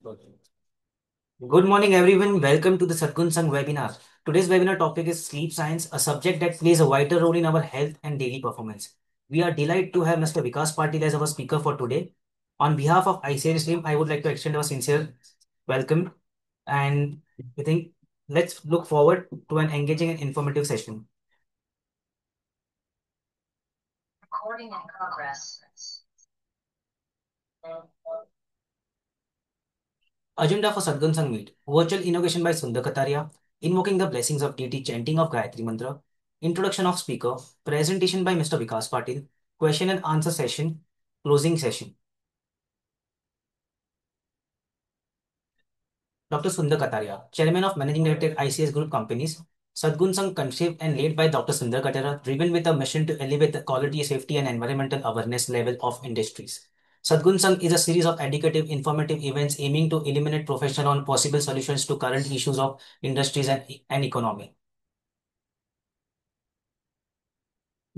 Good morning, everyone. Welcome to the Sadgun Sang webinar. Today's webinar topic is sleep science, a subject that plays a vital role in our health and daily performance. We are delighted to have Mr. Vikas Patil as our speaker for today. On behalf of ICS team, I would like to extend our sincere welcome, and I think let's look forward to an engaging and informative session. Recording in progress. Agenda for Sadgun Sang Meet. Virtual innovation by Sundar Kataria. Invoking the blessings of deity, chanting of Gayatri Mantra. Introduction of speaker. Presentation by Mr. Vikas Patil. Question and answer session. Closing session. Dr. Sundar Kataria, Chairman of Managing Director ICS Group Companies. Sadgun Sang conceived and led by Dr. Sundar Kataria, driven with a mission to elevate the quality, safety, and environmental awareness level of industries. Sadgun Sang is a series of educative, informative events aiming to illuminate professional on possible solutions to current issues of industries and economy.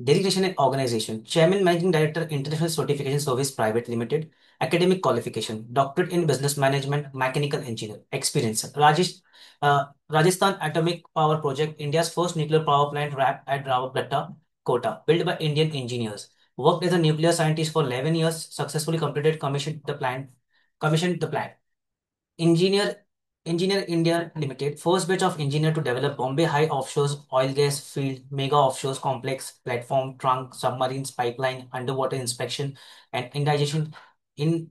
Designation and organization. Chairman, Managing Director, International Certification Service Private Limited. Academic qualification. Doctorate in Business Management, Mechanical Engineer. Experience. Rajasthan Atomic Power Project, India's first nuclear power plant RAP at Rawalpindi, Kota, built by Indian engineers. Worked as a nuclear scientist for 11 years, successfully completed, commissioned the plant. Engineer Engineer India Limited, first batch of engineer to develop Bombay High Offshore's oil gas field, mega offshore complex, platform, trunk, submarines, pipeline, underwater inspection, and indigestion in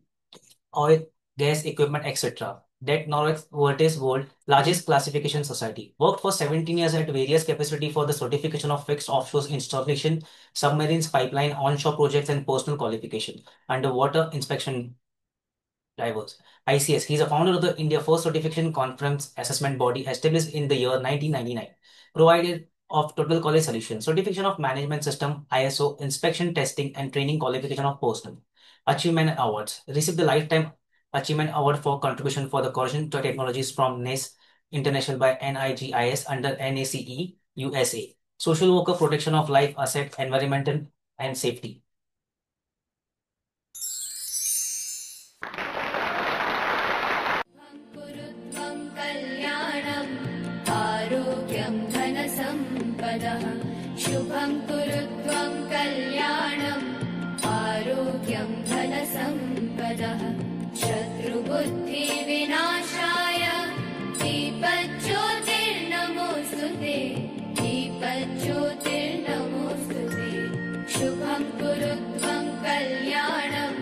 oil, gas equipment, etc. That Norwex Vertes World largest classification society. Worked for 17 years at various capacity for the certification of fixed offshore installation, submarines, pipeline, onshore projects, and personal qualification. Underwater inspection Divers. ICS. He's a founder of the India First Certification Conference Assessment Body established in the year 1999. Provided of Total College Solution, Certification of Management System, ISO, Inspection, Testing, and Training Qualification of Personnel. Achievement Awards. Received the Lifetime Achievement Award for contribution for the corrosion to technologies from NIS International by NIGIS under NACE USA. Social Worker Protection of Life, Asset, Environmental, and Safety. कुरुत्वं कल्याणम् आरोग्यं धनसम्पदः शुभं कुरुत्वं कल्याणम् आरोग्यं धनसम्पदः शत्रुबुद्धिविनाशाय दीपज्योतिर्नमोऽस्तु ते दीपज्योतिर्नमोऽस्तु ते शुभं कुरुत्वं कल्याणम्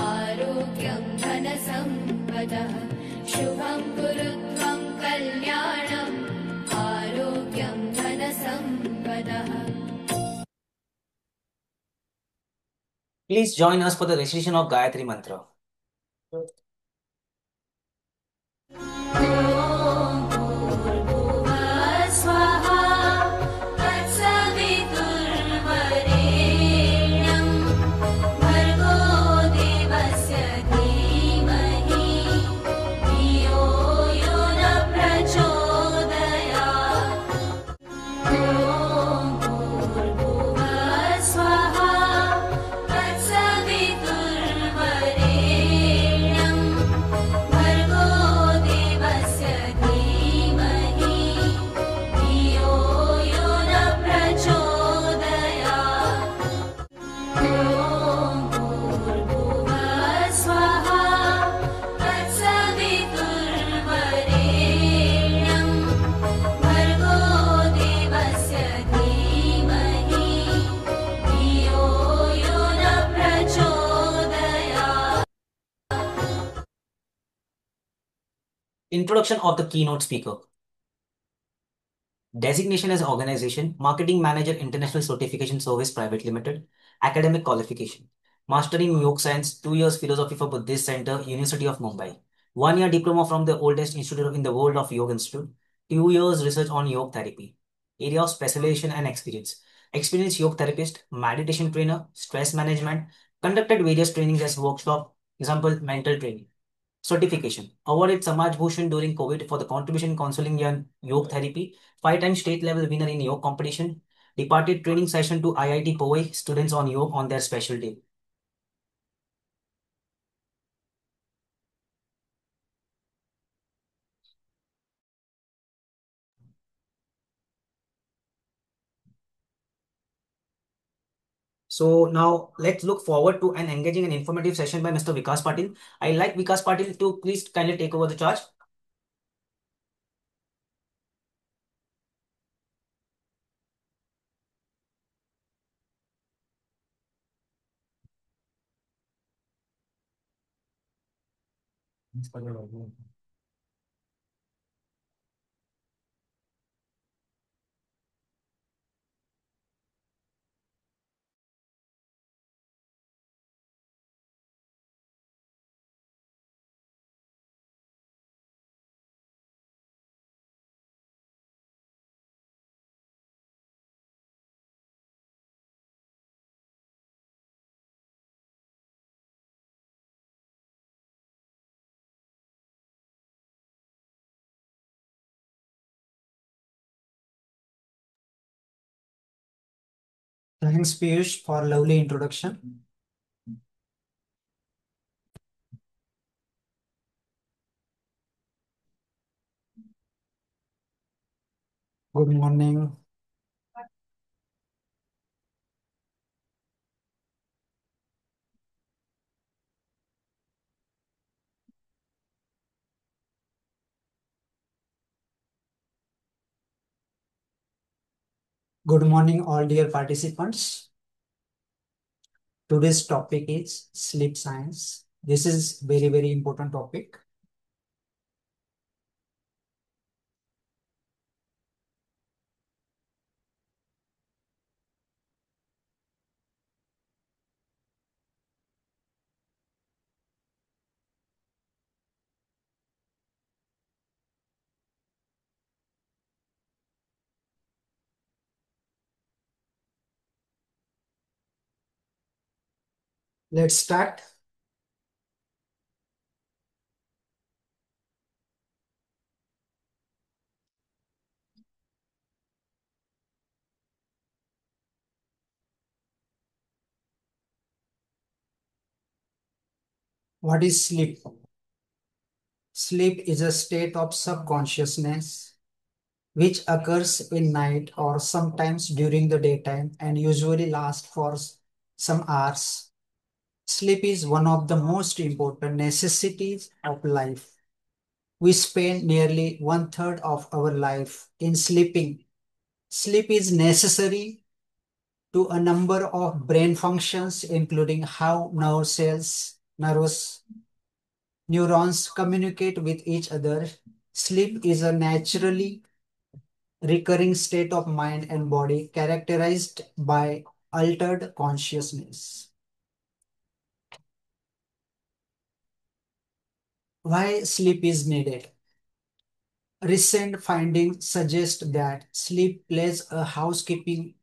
आरोग्यं धनसम्पदः शुभं कुरुत्वं कल्याणम् आरोग्यं धनसम्पदः. Please join us for the recitation of Gayatri Mantra. Introduction of the keynote speaker. Designation as organization, Marketing Manager International Certification Service Private Limited. Academic qualification, Master in Yoga Science, 2 years Philosophy for Buddhist Center, University of Mumbai. 1 year diploma from the oldest institute in the world of Yoga Institute. 2 years research on yoga therapy. Area of specialization and experience. Experienced yoga therapist, meditation trainer, stress management, conducted various trainings as workshop, example, mental training. Certification. Awarded Samaj Bhushan during COVID for the contribution in counseling and yoga therapy. 5 time state level winner in yoga competition. Departed training session to IIT Powai students on yoga on their specialty. So now let's look forward to an engaging and informative session by Mr. Vikas Patil. I like Vikas Patil to please kindly take over the charge. Thanks, Piyush, for lovely introduction. Good morning. Good morning, all dear participants. Today's topic is sleep science. This is very, very important topic. Let's start. What is sleep? Sleep is a state of subconsciousness which occurs in night or sometimes during the daytime and usually lasts for some hours. Sleep is one of the most important necessities of life. We spend nearly one third of our life in sleeping. Sleep is necessary to a number of brain functions, including how nervous neurons communicate with each other. Sleep is a naturally recurring state of mind and body characterized by altered consciousness. Why sleep is needed? Recent findings suggest that sleep plays a housekeeping,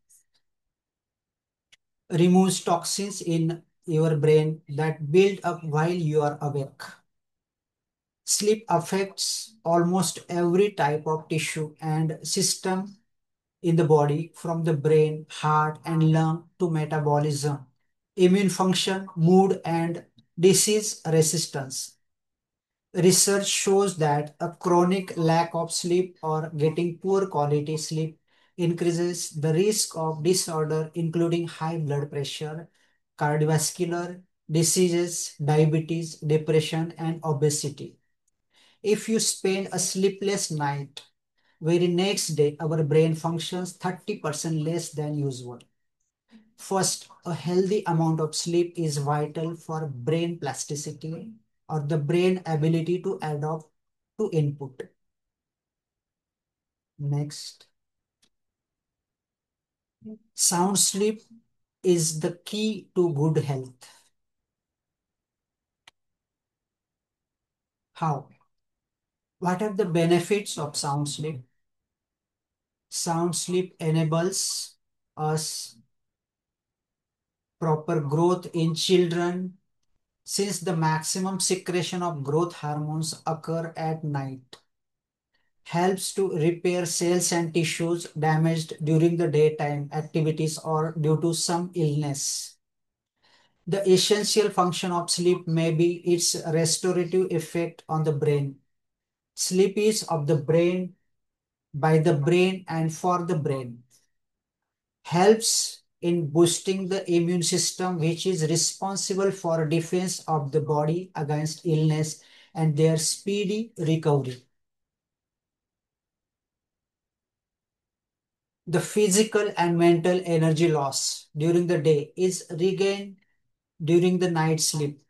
removes toxins in your brain that build up while you are awake. Sleep affects almost every type of tissue and system in the body, from the brain, heart, and lung to metabolism, immune function, mood, and disease resistance. Research shows that a chronic lack of sleep or getting poor quality sleep increases the risk of disorder, including high blood pressure, cardiovascular diseases, diabetes, depression, and obesity. If you spend a sleepless night, very next day our brain functions 30% less than usual. First, a healthy amount of sleep is vital for brain plasticity or the brain ability to adapt to input. Next, sound sleep is the key to good health. How? What are the benefits of sound sleep? Sound sleep enables us proper growth in children since the maximum secretion of growth hormones occur at night. Helps to repair cells and tissues damaged during the daytime activities or due to some illness. The essential function of sleep may be its restorative effect on the brain. Sleep is of the brain, by the brain, and for the brain. Helps in boosting the immune system, which is responsible for defense of the body against illness and their speedy recovery. The physical and mental energy loss during the day is regained during the night sleep.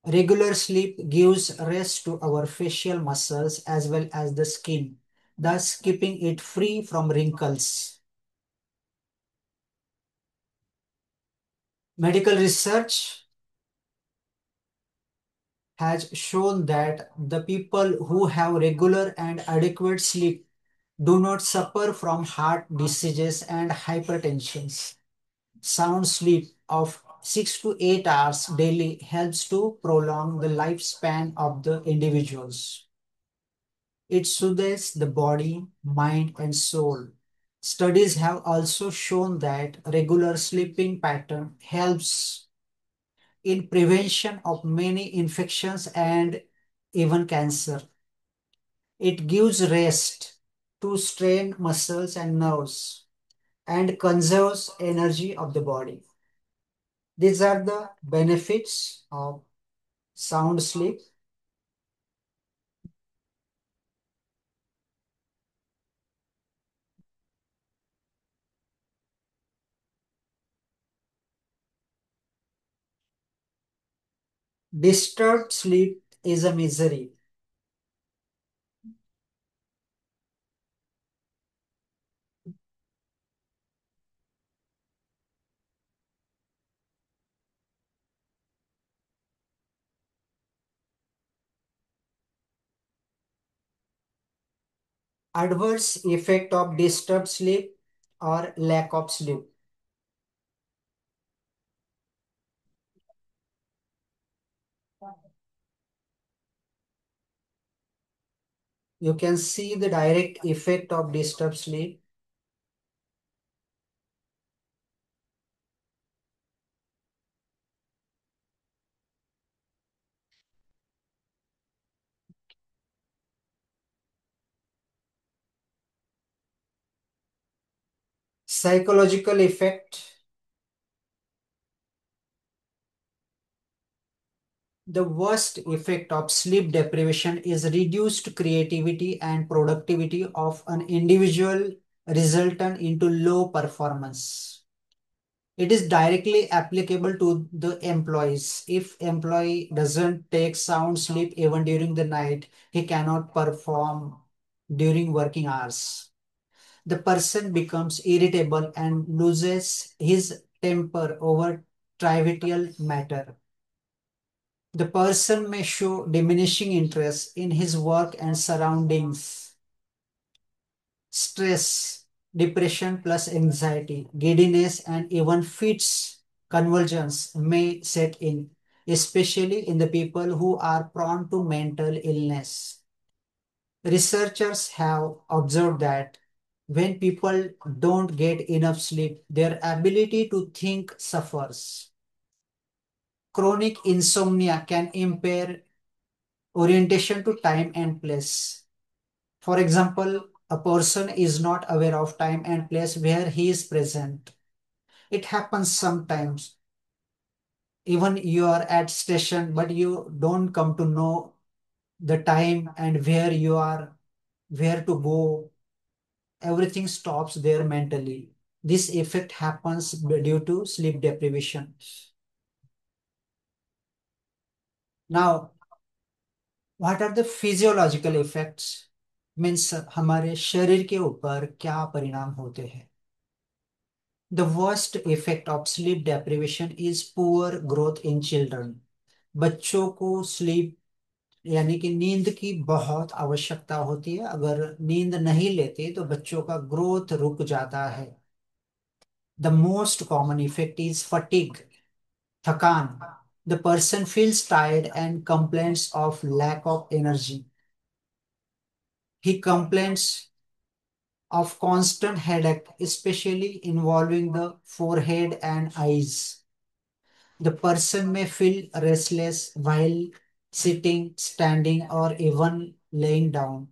Regular sleep gives rest to our facial muscles as well as the skin, thus keeping it free from wrinkles. Medical research has shown that the people who have regular and adequate sleep do not suffer from heart diseases and hypertension. Sound sleep of 6 to 8 hours daily helps to prolong the lifespan of the individuals. It soothes the body, mind, and soul. Studies have also shown that regular sleeping pattern helps in prevention of many infections and even cancer. It gives rest to strained muscles and nerves and conserves energy of the body. These are the benefits of sound sleep. Disturbed sleep is a misery. Adverse effect of disturbed sleep or lack of sleep. You can see the direct effect of disturbed sleep. Psychological effect. The worst effect of sleep deprivation is reduced creativity and productivity of an individual, resultant into low performance. It is directly applicable to the employees. If employee doesn't take sound sleep even during the night, he cannot perform during working hours. The person becomes irritable and loses his temper over trivial matter. The person may show diminishing interest in his work and surroundings. Stress, depression plus anxiety, giddiness, and even fits, convulsions may set in, especially in the people who are prone to mental illness. Researchers have observed that when people don't get enough sleep, their ability to think suffers. Chronic insomnia can impair orientation to time and place. For example, a person is not aware of time and place where he is present. It happens sometimes. Even you are at station, but you don't come to know the time and where you are, where to go. Everything stops there mentally. This effect happens due to sleep deprivation. Now, what are the physiological effects? Means हमारे शरीर के ऊपर क्या परिणाम होते हैं? The worst effect of sleep deprivation is poor growth in children. बच्चों को स्लीप यानी कि नींद की बहुत आवश्यकता होती है. अगर नींद नहीं लेते तो बच्चों का ग्रोथ रुक जाता है. The most common effect is fatigue, थकान. The person feels tired and complains of lack of energy. He complains of constant headache, especially involving the forehead and eyes. The person may feel restless while sitting, standing, or even laying down.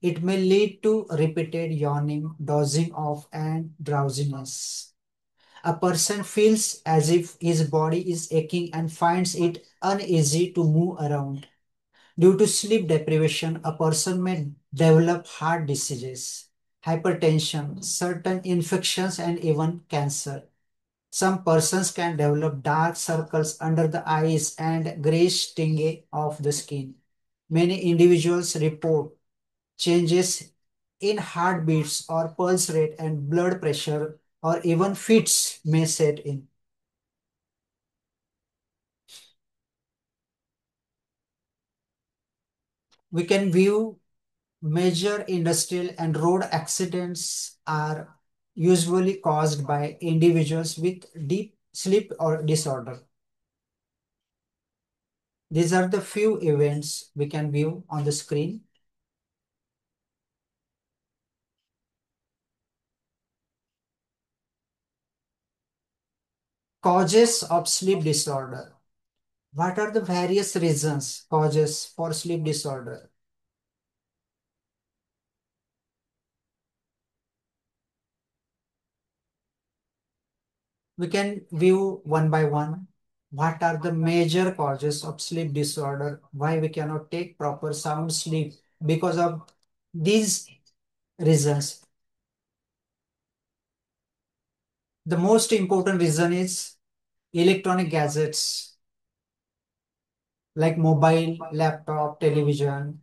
It may lead to repeated yawning, dozing off, and drowsiness. A person feels as if his body is aching and finds it uneasy to move around. Due to sleep deprivation, a person may develop heart diseases, hypertension, certain infections, and even cancer. Some persons can develop dark circles under the eyes and grayish tinge of the skin. Many individuals report changes in heartbeats or pulse rate and blood pressure, or even fits may set in. We can view major industrial and road accidents are usually caused by individuals with deep sleep or disorder. These are the few events we can view on the screen. Causes of sleep disorder. What are the various reasons, causes for sleep disorder? We can view one by one. What are the major causes of sleep disorder? Why we cannot take proper sound sleep because of these reasons. The most important reason is electronic gadgets like mobile, laptop, television,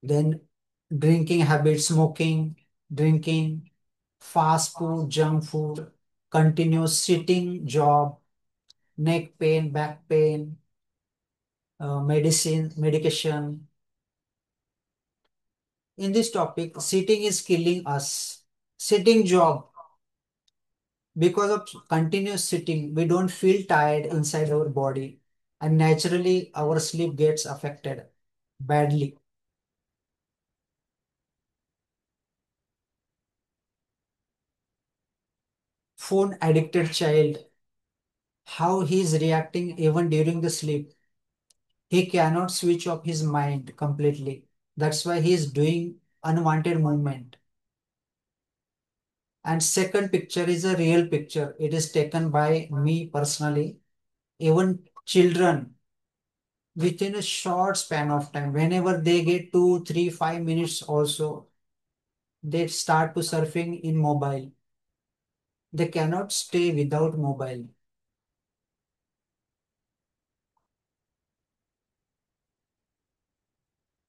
then drinking habits, smoking, drinking, fast food, junk food, continuous sitting job, neck pain, back pain, medication. In this topic, sitting is killing us. Sitting job, because of continuous sitting, we don't feel tired inside our body, and naturally our sleep gets affected badly. Phone addicted child, how he is reacting even during the sleep. He cannot switch off his mind completely. That's why he is doing unwanted movement. And second picture is a real picture. It is taken by me personally. Even children within a short span of time, whenever they get 2 3 5 minutes also, they start to surfing in mobile. They cannot stay without mobile.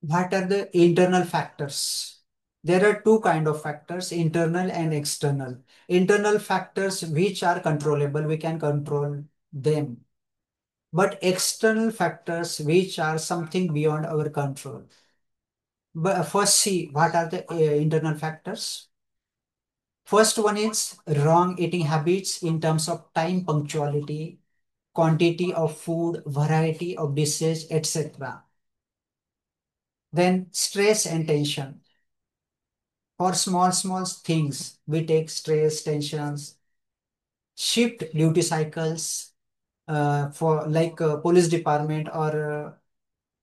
What are the internal factors? There are two kind of factors, internal and external. Internal factors which are controllable, we can control them. But external factors which are something beyond our control. But first see what are the internal factors. First one is wrong eating habits in terms of time, punctuality, quantity of food, variety of dishes, etc. Then stress and tension. For small things, we take stress, tensions, shift duty cycles for like police department, or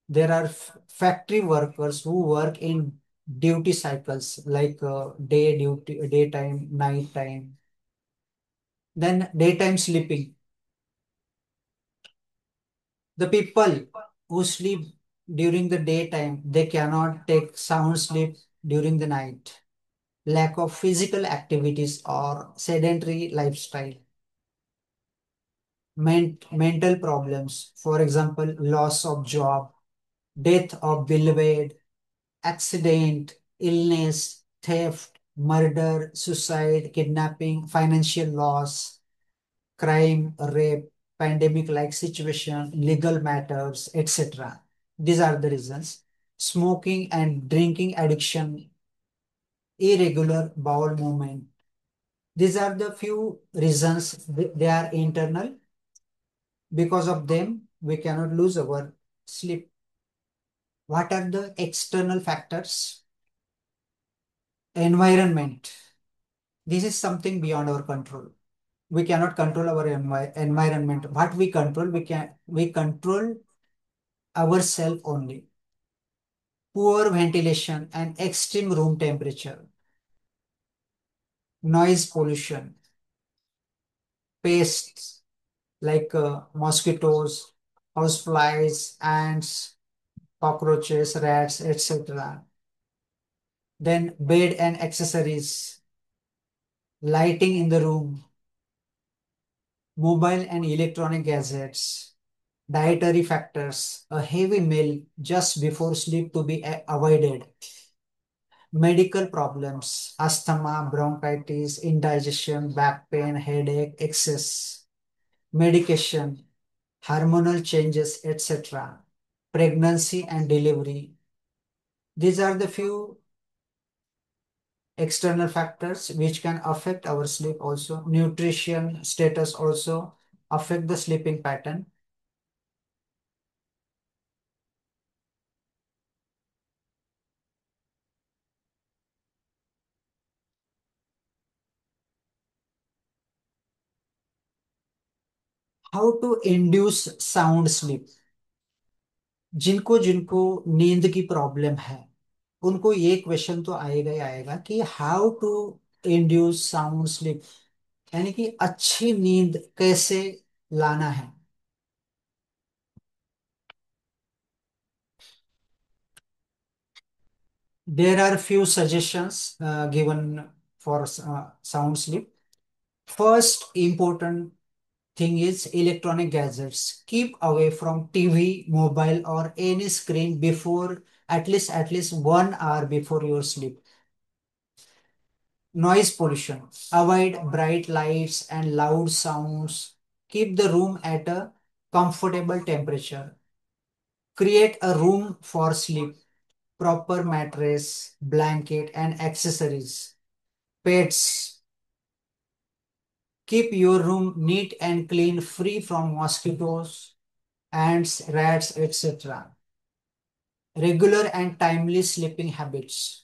there are factory workers who work in duty cycles like day duty, daytime, night time. Then daytime sleeping. The people who sleep during the daytime, they cannot take sound sleep during the night. Lack of physical activities or sedentary lifestyle. Mental problems, for example, loss of job, death of beloved, accident, illness, theft, murder, suicide, kidnapping, financial loss, crime, rape, pandemic-like situation, legal matters, etc. These are the reasons. Smoking and drinking addiction, irregular bowel movement. These are the few reasons. They are internal. Because of them, we cannot lose our sleep. What are the external factors? Environment. This is something beyond our control. We cannot control our environment. What we control, we control ourselves only. Poor ventilation and extreme room temperature. noise pollution, pests like mosquitoes, houseflies, ants, cockroaches, rats, etc. Then bed and accessories, lighting in the room, mobile and electronic gadgets, dietary factors, a heavy meal just before sleep to be avoided, medical problems, asthma, bronchitis, indigestion, back pain, headache, excess, medication, hormonal changes, etc., pregnancy and delivery. These are the few external factors which can affect our sleep also. Nutrition status also affect the sleeping pattern. How to induce sound sleep? जिनको जिनको नींद की problem है उनको ये question तो आएगा ही आएगा कि how to induce sound sleep, यानी कि अच्छी नींद कैसे लाना है। There are few suggestions given for sound sleep. First important thing is electronic gadgets. Keep away from TV, mobile, or any screen before at least 1 hour before your sleep. Noise pollution. Avoid bright lights and loud sounds. Keep the room at a comfortable temperature. Create a room for sleep. Proper mattress, blanket, and accessories. Pets. Keep your room neat and clean, free from mosquitoes, ants, rats, etc. Regular and timely sleeping habits.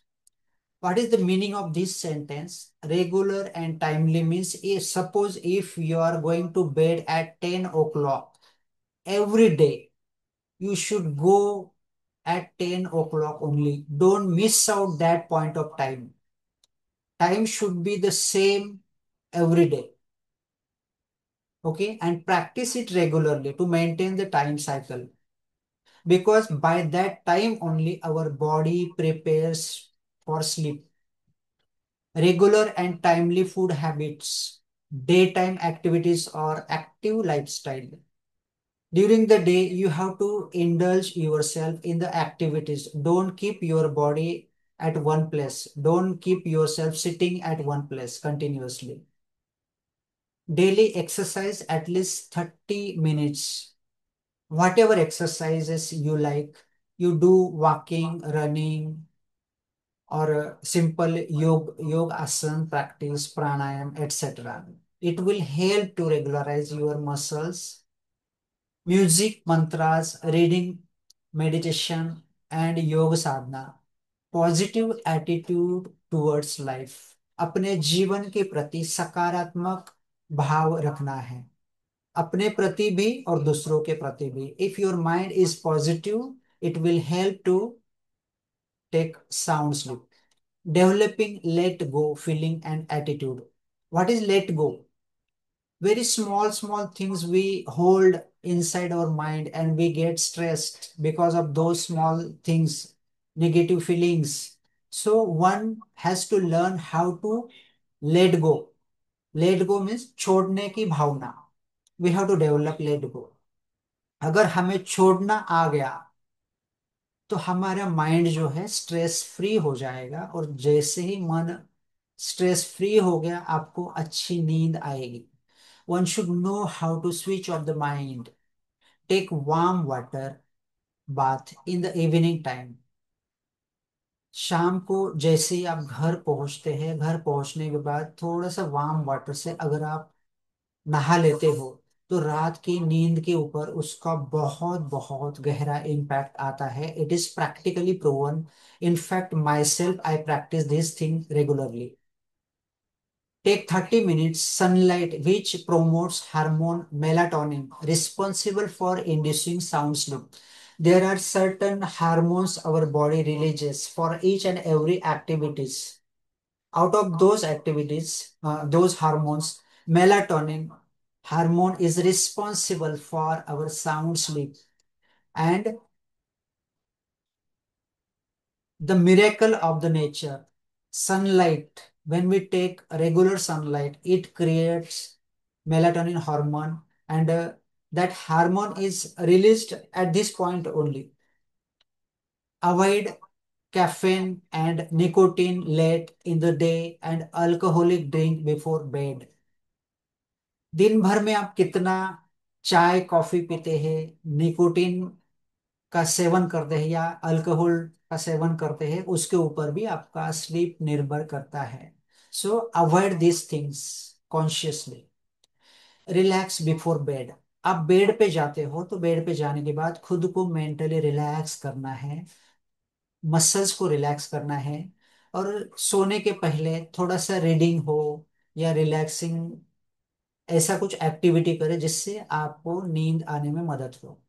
What is the meaning of this sentence? Regular and timely means if, suppose if you are going to bed at 10 o'clock every day, you should go at 10 o'clock only. Don't miss out that point of time. Time should be the same every day. Okay, and practice it regularly to maintain the time cycle, because by that time only our body prepares for sleep. Regular and timely food habits, daytime activities or active lifestyle. During the day, you have to indulge yourself in the activities. Don't keep your body at one place. Don't keep yourself sitting at one place continuously. Daily exercise at least 30 minutes. Whatever exercises you like, you do walking, running, or a simple yoga asana practice, pranayam, etc. It will help to regularize your muscles. Music, mantras, reading, meditation, and yoga sadhana. Positive attitude towards life, अपने जीवन के प्रति सकारात्मक भाव रखना है, अपने प्रति भी और दूसरों के प्रति भी. If your mind is positive, it will help to take sound sleep. Developing let go feeling and attitude. What is let go? Very small things we hold inside our mind and we get stressed because of those small things, negative feelings. So one has to learn how to let go. Let go means छोड़ने की भावना. We have to develop let go. अगर हमें छोड़ना आ गया तो हमारा mind जो है स्ट्रेस फ्री हो जाएगा, और जैसे ही मन स्ट्रेस फ्री हो गया आपको अच्छी नींद आएगी. One should know how to switch off the mind. Take warm water bath in the evening time. शाम को जैसे ही आप घर पहुंचते हैं, घर पहुंचने के बाद थोड़ा सा वार्म वाटर से अगर आप नहा लेते हो तो रात की नींद के ऊपर उसका बहुत बहुत गहरा इम्पैक्ट आता है. It is practically proven. In fact my self I practice this thing regularly. Take 30 minutes sunlight which promotes hormone melatonin responsible for inducing sound sleep. There are certain hormones our body releases for each and every activities. Out of those activities, those hormones, melatonin hormone is responsible for our sound sleep. And the miracle of the nature, sunlight, when we take regular sunlight, it creates melatonin hormone, and that hormone is released at this point only. Avoid caffeine and nicotine late in the day and alcoholic drink before bed. दिन भर में आप कितना चाय coffee पीते हैं, nicotine का seven करते हैं या अल्कोहल का सेवन करते हैं, उसके ऊपर भी आपका स्लीप निर्भर करता है. सो avoid this things consciously. Relax before bed. आप बेड पे जाते हो तो बेड पे जाने के बाद खुद को मेंटली रिलैक्स करना है, मसल्स को रिलैक्स करना है. और सोने के पहले थोड़ा सा रीडिंग हो या रिलैक्सिंग ऐसा कुछ एक्टिविटी करें जिससे आपको नींद आने में मदद हो.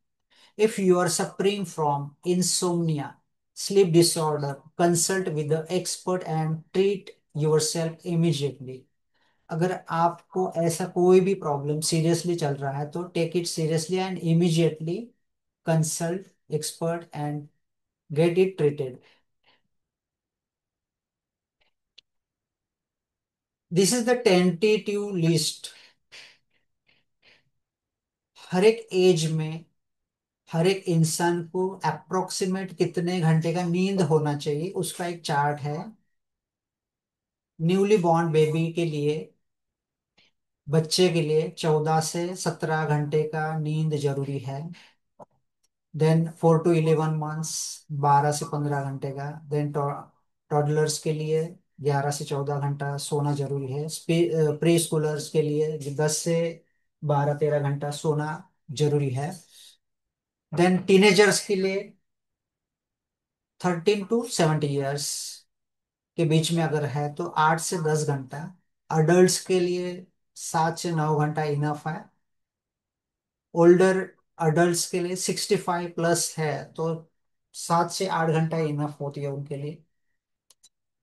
If you are suffering from insomnia, sleep disorder, consult with the expert and treat yourself immediately. अगर आपको ऐसा कोई भी प्रॉब्लम सीरियसली चल रहा है तो take it seriously and immediately consult expert and get it treated. This is the tentative list. हर एक एज में हर एक इंसान को अप्रोक्सीमेट कितने घंटे का नींद होना चाहिए उसका एक चार्ट है. न्यूली बॉर्न बेबी के लिए, बच्चे के लिए 14 से 17 घंटे का नींद जरूरी है. देन 4 to 11 मंथ्स 12 से 15 घंटे का. देन टॉडलर्स के लिए 11 से 14 घंटा सोना जरूरी है. प्री स्कूलर्स के लिए 10 से 12 13 घंटा सोना जरूरी है. देन टीनेजर्स के लिए 13 to 17 ईयर्स के बीच में अगर है तो 8 से 10 घंटा. अडल्ट्स के लिए 7 से 9 घंटा इनफ है. ओल्डर अडल्ट्स के लिए 65 प्लस है तो 7 से 8 घंटा इनफ होती है उनके लिए.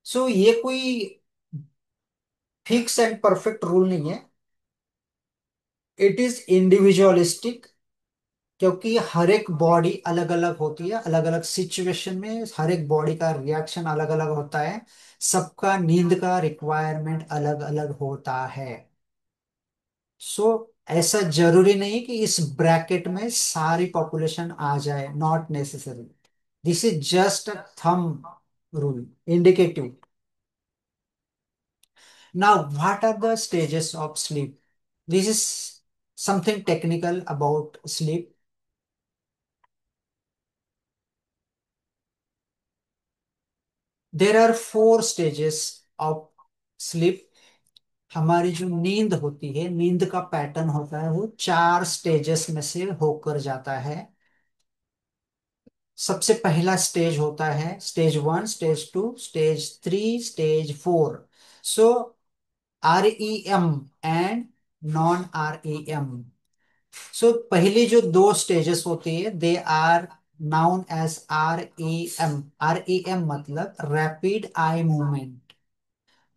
सो ये कोई फिक्स एंड परफेक्ट रूल नहीं है. इट इज इंडिविजुअलिस्टिक, क्योंकि हर एक बॉडी अलग अलग होती है, अलग अलग सिचुएशन में हर एक बॉडी का रिएक्शन अलग अलग होता है. सबका नींद का रिक्वायरमेंट अलग अलग होता है. सो ऐसा जरूरी नहीं कि इस ब्रैकेट में सारी पॉपुलेशन आ जाए, not necessary. This is just a thumb rule, indicative. Now what are the stages of sleep? This is something technical about sleep. There are 4 stages of sleep. हमारी जो नींद होती है, नींद का पैटर्न होता है, वो 4 स्टेजेस में से होकर जाता है. सबसे पहला स्टेज होता है stage 1, stage 2, stage 3, stage 4. So REM and non-REM. So पहली जो 2 स्टेजेस होती है दे are known as REM. REM मतलब रैपिड आई मूवमेंट.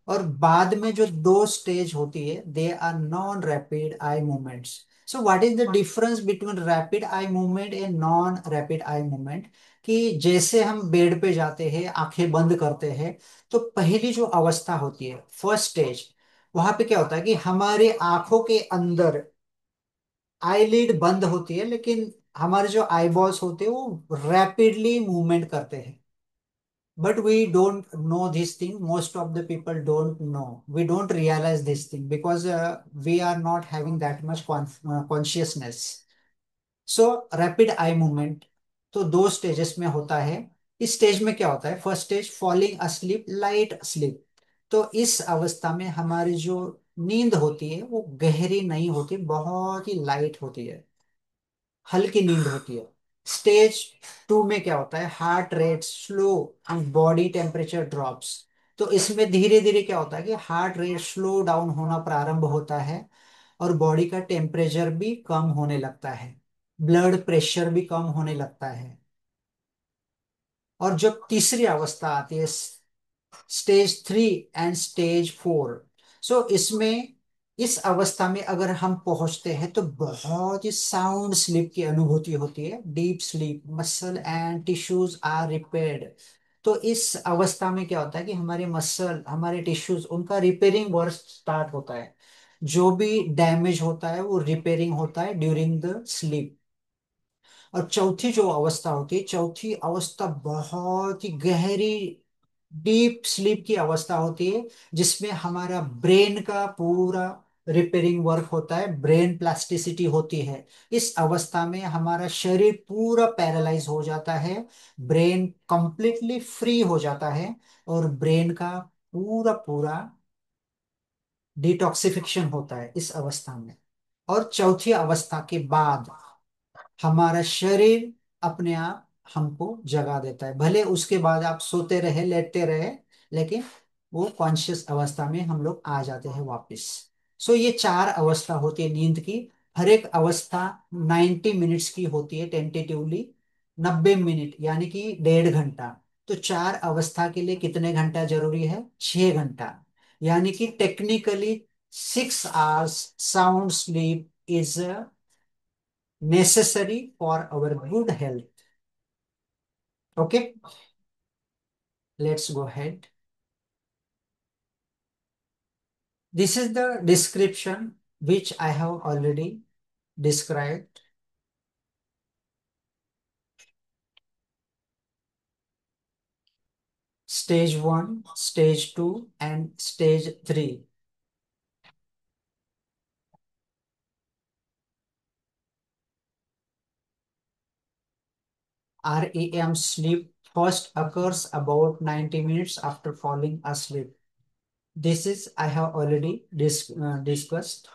और बाद में जो 2 स्टेज होती है दे आर non rapid eye movements. So what is the difference between rapid eye movement and non rapid eye movement? कि जैसे हम बेड पे जाते हैं, आंखें बंद करते हैं, तो पहली जो अवस्था होती है फर्स्ट स्टेज, वहां पे क्या होता है कि हमारे आंखों के अंदर आईलिड बंद होती है, लेकिन हमारे जो आईबॉल्स होते हैं वो रैपिडली मूवमेंट करते हैं. But we don't know this thing. Most of the people don't know. We don't realize this thing because we are not having that much consciousness. So rapid eye movement तो 2 stages में होता है. इस stage में क्या होता है? First stage falling asleep, light sleep. तो इस अवस्था में हमारी जो नींद होती है वो गहरी नहीं होती, बहुत ही लाइट होती है, हल्की नींद होती है. स्टेज 2 में क्या होता है? Heart rate slow and body temperature drops. तो इसमें धीरे धीरे क्या होता है कि हार्ट रेट स्लो डाउन होना प्रारंभ होता है और बॉडी का टेम्परेचर भी कम होने लगता है, ब्लड प्रेशर भी कम होने लगता है. और जब तीसरी अवस्था आती है स्टेज 3 एंड स्टेज 4। सो इसमें, इस अवस्था में अगर हम पहुंचते हैं तो बहुत ही साउंड स्लीप की अनुभूति होती है। Deep sleep, muscle and tissues are repaired. तो इस अवस्था में क्या होता है कि हमारे मसल, हमारे टिश्यूज, उनका रिपेयरिंग वर्क स्टार्ट होता है। जो भी डैमेज होता है वो रिपेयरिंग होता है ड्यूरिंग द स्लीप। और चौथी जो अवस्था होती है, चौथी अवस्था बहुत ही गहरी डीप स्लीप की अवस्था होती है, जिसमें हमारा ब्रेन का पूरा रिपेयरिंग वर्क होता है, ब्रेन प्लास्टिसिटी होती है। इस अवस्था में हमारा शरीर पूरा पैरालाइज हो जाता है, ब्रेन कंप्लीटली फ्री हो जाता है, और ब्रेन का पूरा पूरा डिटॉक्सिफिकेशन होता है इस अवस्था में। और चौथी अवस्था के बाद हमारा शरीर अपने आप हमको जगा देता है। भले उसके बाद आप सोते रहे, लेटते रहे, लेकिन वो कॉन्शियस अवस्था में हम लोग आ जाते हैं वापस। सो ये 4 अवस्था होती है नींद की। हर एक अवस्था 90 मिनट्स की होती है टेंटेटिवली, 90 मिनट यानी कि 1.5 घंटा। तो 4 अवस्था के लिए कितने घंटा जरूरी है? 6 घंटा। यानी कि technically 6 hours sound sleep is necessary for our good health. Okay, let's go ahead. This is the description which I have already described. Stage 1, stage 2, and stage 3. REM sleep first occurs about 90 minutes after falling asleep. This is I have already discussed.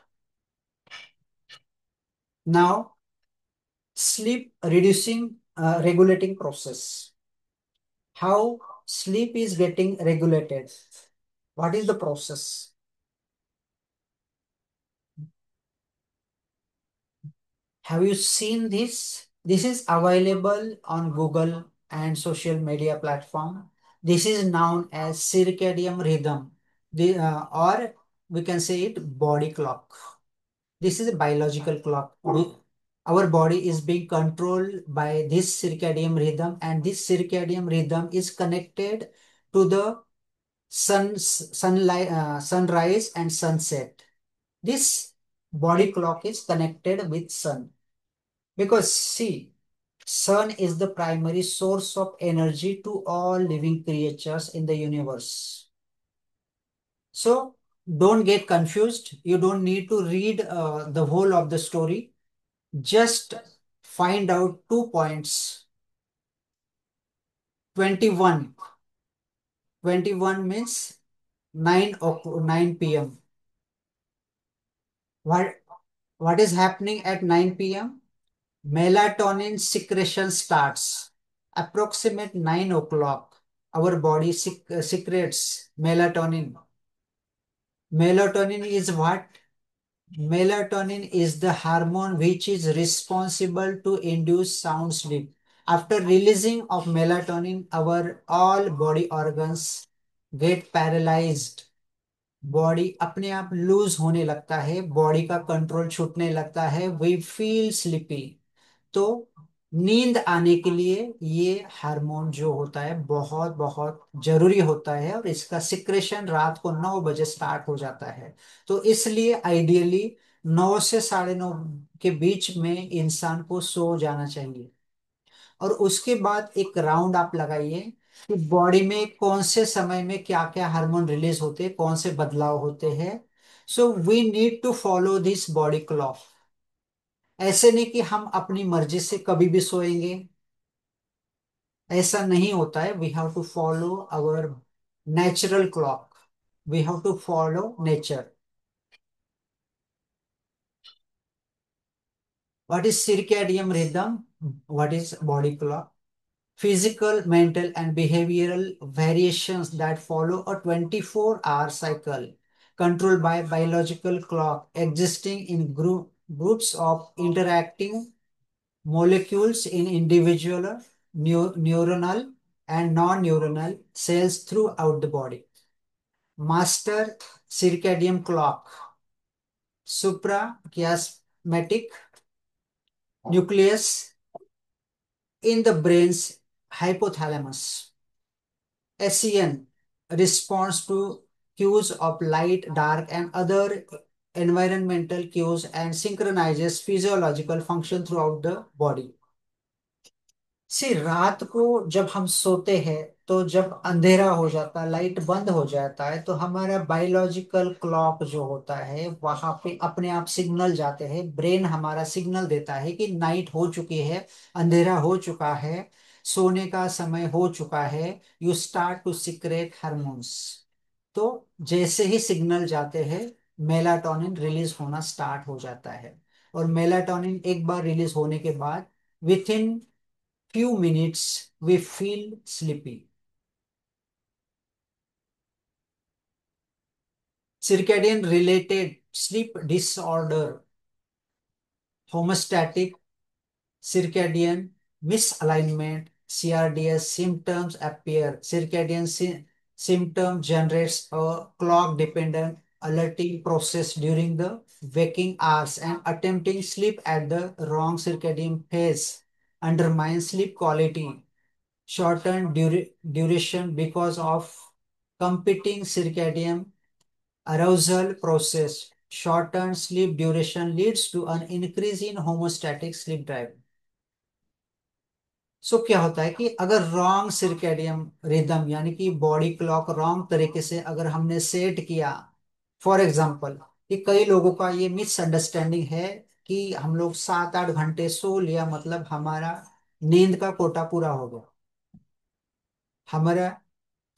Now, sleep reducing regulating process. How sleep is getting regulated? What is the process? Have you seen this? This is available on Google and social media platform. This is known as circadian rhythm, or we can say it body clock. This is a biological clock. Our body is being controlled by this circadian rhythm, and this circadian rhythm is connected to the sunrise and sunset. This body clock is connected with sun, because see, sun is the primary source of energy to all living creatures in the universe. So don't get confused. You don't need to read the whole of the story. Just find out 2 points. 21. 21 means 9 p.m. What, what is happening at 9 p.m.? Melatonin secretion starts. Approximate 9 o'clock. Our body secretes melatonin. Melatonin is what? Melatonin is the hormone which is responsible to induce sound sleep. After releasing of melatonin, our all body organs get paralyzed. Body अपने आप loose होने लगता है, body का control छूटने लगता है, we feel sleepy. तो नींद आने के लिए ये हार्मोन जो होता है बहुत बहुत जरूरी होता है, और इसका सिक्रेशन रात को 9 बजे स्टार्ट हो जाता है। तो इसलिए आइडियली 9 से 9:30 के बीच में इंसान को सो जाना चाहिए। और उसके बाद एक राउंड आप लगाइए कि बॉडी में कौन से समय में क्या क्या हार्मोन रिलीज होते हैं, कौन से बदलाव होते हैं। So we need to follow this body clock. ऐसे नहीं कि हम अपनी मर्जी से कभी भी सोएंगे, ऐसा नहीं होता है। We have to follow our natural clock, we have to follow nature. What is circadian rhythm? What is body clock? Physical, mental, and behavioral variations that follow a 24-hour cycle controlled by biological clock existing in groups of interacting molecules in individual neuronal and non-neuronal cells throughout the body. Master circadian clock, suprachiasmatic nucleus in the brain's hypothalamus. SCN responds to cues of light, dark, and other environmental cues and synchronizes physiological function throughout the body. सी रात को जब हम सोते हैं तो जब अंधेरा हो जाता है, लाइट बंद हो जाता है, तो हमारा बायोलॉजिकल क्लॉक जो होता है वहां पे अपने आप सिग्नल जाते हैं। ब्रेन हमारा सिग्नल देता है कि नाइट हो चुकी है, अंधेरा हो चुका है, सोने का समय हो चुका है। You start to secrete hormones. तो जैसे ही सिग्नल जाते हैं, मेलाटोनिन रिलीज होना स्टार्ट हो जाता है। और मेलाटोनिन एक बार रिलीज होने के बाद with in few minutes we feel sleepy. Circadian related sleep disorder, homeostatic circadian misalignment, CRDS symptoms appear. Circadian symptom generates a clock dependent alerting process during the waking hours, and attempting sleep at the wrong circadian phase undermines sleep quality. Shortened duration because of competing circadian arousal process. Shortened sleep duration leads to an increase in homeostatic sleep drive. सो क्या होता है कि अगर wrong सिरकेडियम rhythm यानी कि body clock wrong तरीके से अगर हमने सेट किया, फॉर एग्जांपल, कि कई लोगों का ये मिसअंडरस्टैंडिंग है कि हम लोग 7-8 घंटे सो लिया मतलब हमारा नींद का कोटा पूरा हो गया, हमारा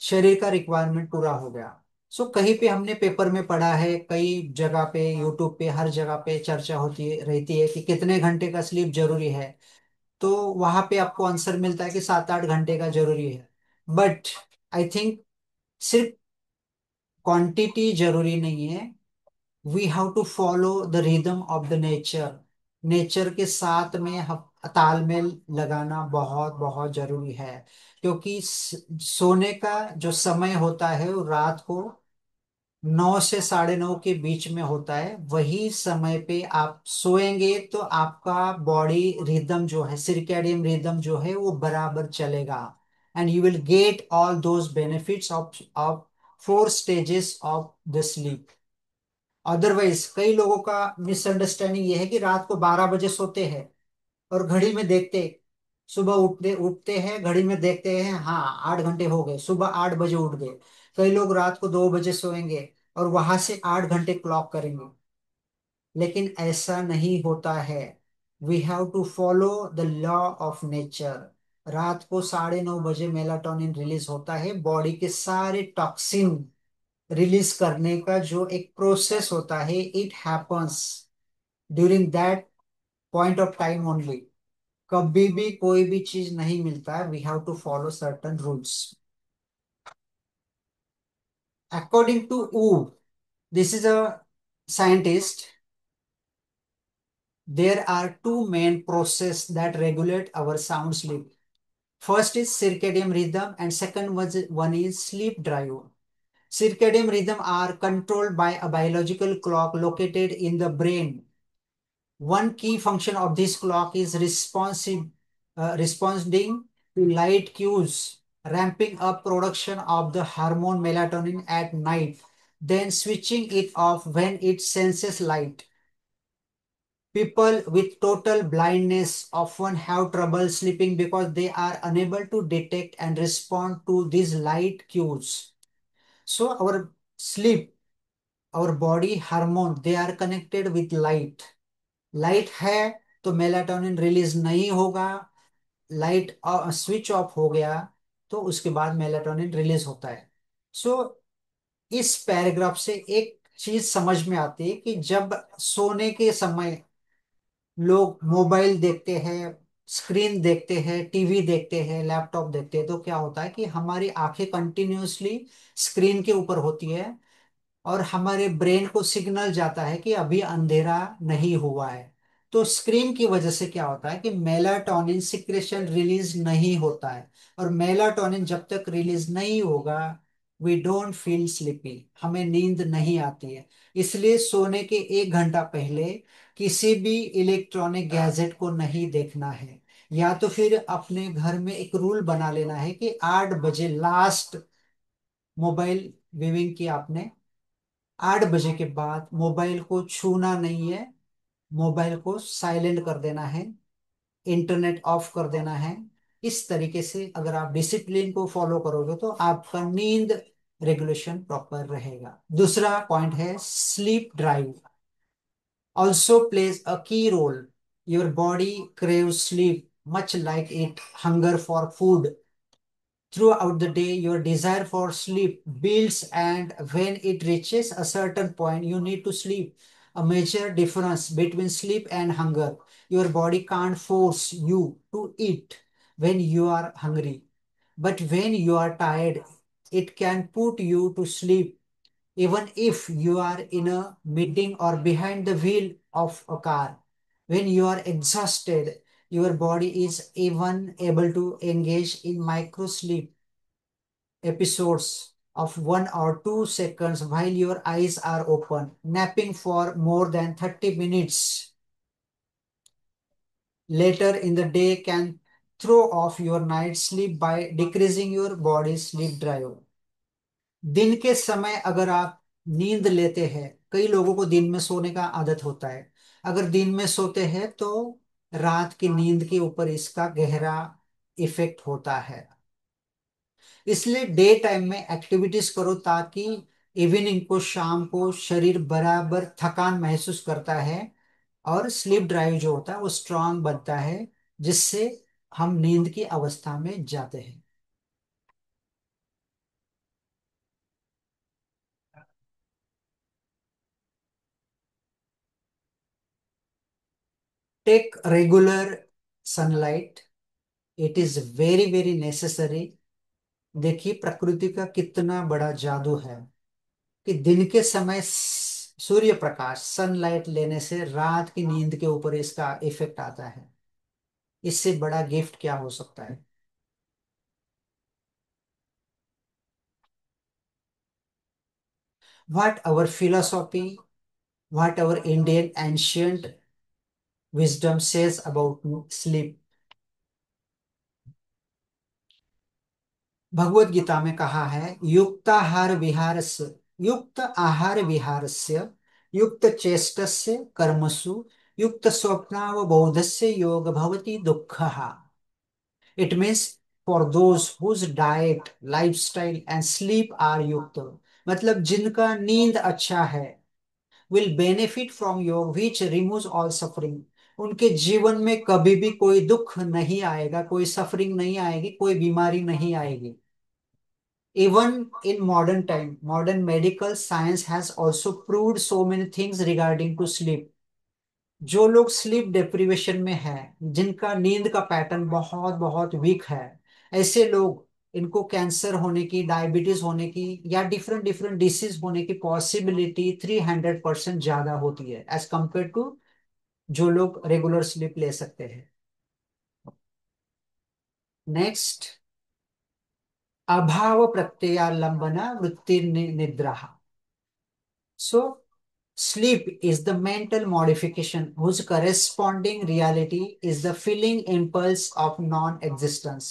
शरीर का रिक्वायरमेंट पूरा हो गया। सो कहीं पे हमने पेपर में पढ़ा है, कई जगह पे, यूट्यूब पे, हर जगह पे चर्चा होती है रहती है कि कितने घंटे का स्लीप जरूरी है। तो वहां पे आपको आंसर मिलता है कि 7-8 घंटे का जरूरी है। बट आई थिंक सिर्फ क्वांटिटी जरूरी नहीं है। We have to follow the rhythm of the nature. Nature के साथ में तालमेल लगाना बहुत बहुत जरूरी है। क्योंकि सोने का जो समय होता है वो रात को 9 से 9:30 के बीच में होता है। वही समय पे आप सोएंगे तो आपका बॉडी रिदम जो है, सिरकैडियन रिदम जो है, वो बराबर चलेगा। And you will get all those benefits of 4 stages of the sleep. Otherwise कई लोगों का मिसअंडरस्टैंडिंग ये है कि रात को 12 बजे सोते हैं और घड़ी में देखते, सुबह उठते उठते हैं, घड़ी में देखते हैं, हाँ 8 घंटे हो गए, सुबह 8 बजे उठ गए। कई लोग रात को 2 बजे सोएंगे और वहां से 8 घंटे क्लॉक करेंगे, लेकिन ऐसा नहीं होता है। We have to follow the law of nature. रात को 9:30 बजे मेलाटोनिन रिलीज होता है। बॉडी के सारे टॉक्सिन रिलीज करने का जो एक प्रोसेस होता है, it happens during that point of time only. कभी भी कोई भी चीज नहीं मिलता है। We have to follow certain rules. According to uh, this is a scientist, there are two main processes that regulate our sound sleep. First is circadian rhythm and second one is sleep drive. Circadian rhythm are controlled by a biological clock located in the brain. One key function of this clock is responding to light cues, ramping up production of the hormone melatonin at night, then switching it off when it senses light. People with total blindness often have trouble sleeping because they are unable to detect and respond to these light cues. So our sleep, our body hormone, they are connected with light. Light है तो melatonin release नहीं होगा। Light switch off हो गया तो उसके बाद melatonin release होता है। सो इस पैराग्राफ से एक चीज समझ में आती है कि जब सोने के समय लोग मोबाइल देखते हैं, स्क्रीन देखते हैं, टीवी देखते हैं, लैपटॉप देखते हैं, तो क्या होता है कि हमारी आंखें कंटिन्यूअसली स्क्रीन के ऊपर होती है और हमारे ब्रेन को सिग्नल जाता है कि अभी अंधेरा नहीं हुआ है। तो स्क्रीन की वजह से क्या होता है कि मेलाटोनिन सिक्रेशन रिलीज नहीं होता है, और मेलाटोनिन जब तक रिलीज नहीं होगा वी डोंट फील स्लीपी, हमें नींद नहीं आती है। इसलिए सोने के 1 घंटा पहले किसी भी इलेक्ट्रॉनिक गैजेट को नहीं देखना है, या तो फिर अपने घर में एक रूल बना लेना है कि 8 बजे लास्ट मोबाइल विविंग की आपने, 8 बजे के बाद मोबाइल को छूना नहीं है, मोबाइल को साइलेंट कर देना है, इंटरनेट ऑफ कर देना है। इस तरीके से अगर आप डिसिप्लिन को फॉलो करोगे तो आपका नींद रेगुलेशन प्रॉपर रहेगा। दूसरा पॉइंट है sleep drive also plays a key role. Your body crave sleep much like it hunger for food. Throughout the day, your desire for sleep builds, and when it reaches a certain point, you need to sleep. A major difference between sleep and hunger. Your body can't force you to eat when you are hungry. But when you are tired, it can put you to sleep, even if you are in a meeting or behind the wheel of a car. When you are exhausted, your body is even able to engage in micro sleep episodes of 1 or 2 seconds while your eyes are open. Napping for more than 30 minutes later in the day can throw off your night sleep by decreasing your body's sleep drive. दिन के समय अगर आप नींद लेते हैं, कई लोगों को दिन में सोने का आदत होता है, अगर दिन में सोते हैं तो रात की नींद के ऊपर इसका गहरा इफेक्ट होता है। इसलिए डे टाइम में एक्टिविटीज करो ताकि इवनिंग को, शाम को शरीर बराबर थकान महसूस करता है, और स्लीप ड्राइव जो होता है वो स्ट्रांग बनता है, जिससे हम नींद की अवस्था में जाते हैं। Take regular sunlight, it is very very necessary. देखिए प्रकृति का कितना बड़ा जादू है कि दिन के समय सूर्य प्रकाश सनलाइट लेने से रात की नींद के ऊपर इसका इफेक्ट आता है। इससे बड़ा गिफ्ट क्या हो सकता है। What our philosophy, what our Indian ancient wisdom says about sleep। Bhagavad Gita में कहा है युक्त आहार विहारस्य युक्त चेष्टस्य कर्मसु युक्त स्वप्नावबोधस्य योग भवति दुःखः। It means for those whose diet, lifestyle and sleep are युक्त, मतलब जिनका नींद अच्छा है, will benefit from योग which removes all suffering। उनके जीवन में कभी भी कोई दुख नहीं आएगा, कोई सफरिंग नहीं आएगी, कोई बीमारी नहीं आएगी। Even in modern time, modern medical science has also proved so many things regarding to sleep। जो लोग स्लीप डिप्रीवेशन में है, जिनका नींद का पैटर्न बहुत बहुत वीक है, ऐसे लोग, इनको कैंसर होने की, डायबिटीज होने की या डिफरेंट डिफरेंट डिसीज होने की पॉसिबिलिटी 300% ज्यादा होती है एज कंपेयर टू जो लोग रेगुलर स्लीप ले सकते हैं। नेक्स्ट, अभाव प्रत्ययालंबना वृत्ति निद्रा। सो sleep is the mental modification whose corresponding reality is the feeling impulse of non-existence.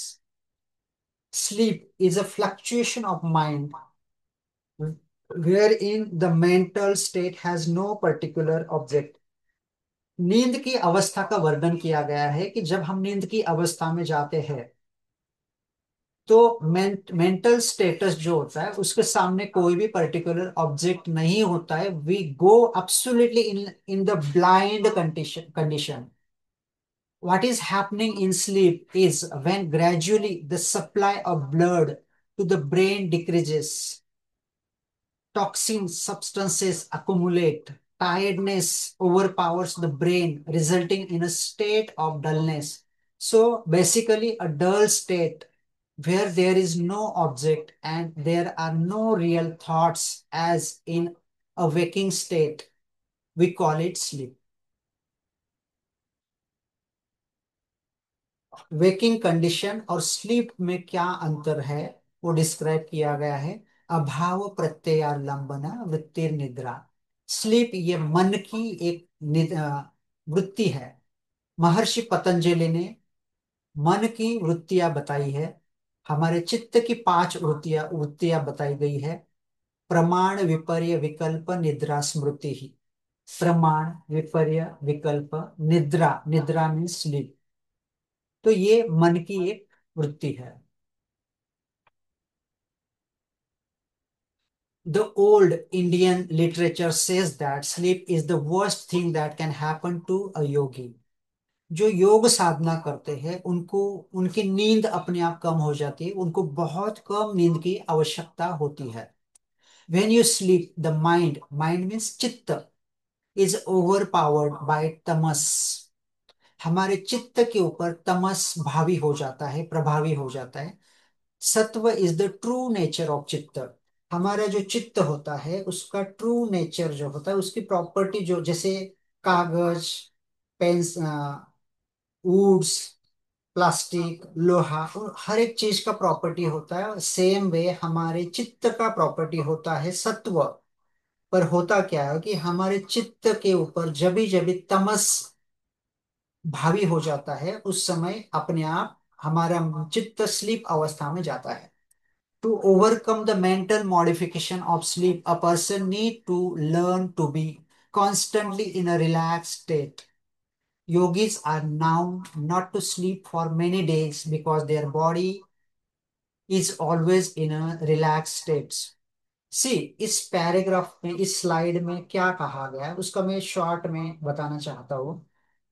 Sleep is a fluctuation of mind wherein the mental state has no particular object। नींद की अवस्था का वर्णन किया गया है कि जब हम नींद की अवस्था में जाते हैं तो मेंटल स्टेटस जो होता है उसके सामने कोई भी पर्टिकुलर ऑब्जेक्ट नहीं होता है। We go absolutely in in the blind condition. What is happening in sleep is when gradually the supply of blood to the brain decreases, toxin substances accumulate, tiredness overpowers the brain, resulting in a state of dullness. So basically, a dull state where there is no object and there are no real thoughts, as in a waking state, we call it sleep। Waking condition और sleep में क्या अंतर है वो describe किया गया है। अभाव प्रत्ययालंबना वृत्तिर निद्रा। स्लीप ये मन की एक वृत्ति है। महर्षि पतंजलि ने मन की वृत्तियां बताई है। हमारे चित्त की 5 वृत्तियां वृत्तियां बताई गई है। प्रमाण विपर्य विकल्प निद्रा स्मृति ही। प्रमाण विपर्य विकल्प निद्रा, निद्रा में स्लीप। तो ये मन की एक वृत्ति है। The old Indian literature says that sleep is the worst thing that can happen to a yogi. जो योग साधना करते हैं उनको उनकी नींद अपने आप कम हो जाती है, उनको बहुत कम नींद की आवश्यकता होती है। When you sleep, the mind means चित्त, is overpowered by tamas. हमारे चित्त के ऊपर तमस भावी हो जाता है, प्रभावी हो जाता है। सत्व is the true nature of चित्त। हमारा जो चित्त होता है उसका ट्रू नेचर जो होता है, उसकी प्रॉपर्टी जो, जैसे कागज, पेंस, वुड्स, प्लास्टिक, लोहा, और हर एक चीज का प्रॉपर्टी होता है। सेम वे हमारे चित्त का प्रॉपर्टी होता है सत्व। पर होता क्या है कि हमारे चित्त के ऊपर जब भी तमस भावी हो जाता है, उस समय अपने आप हमारा चित्त स्लीप अवस्था में जाता है। To overcome the mental modification of sleep, a person need to learn to be constantly in a relaxed state. Yogis are known not to sleep for many days because their body is always in a relaxed state. सी, इस paragraph में, इस slide में क्या कहा गया है उसका मैं शॉर्ट में बताना चाहता हूँ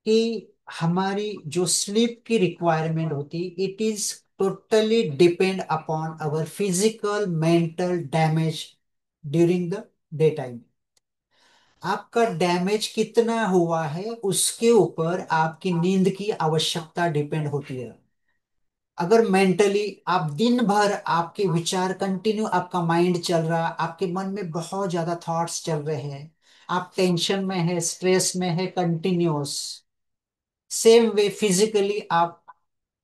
कि हमारी जो स्लीप की रिक्वायरमेंट होती, it is totally depend upon our physical mental damage during the day time. आपका डैमेज कितना हुआ है उसके ऊपर आपकी नींद की आवश्यकता डिपेंड होती है। अगर मेंटली आप दिन भर आपके विचार कंटिन्यू, आपका माइंड चल रहा, आपके मन में बहुत ज्यादा थॉट्स चल रहे हैं, आप टेंशन में है, स्ट्रेस में है कंटिन्यूअस, सेम वे फिजिकली आप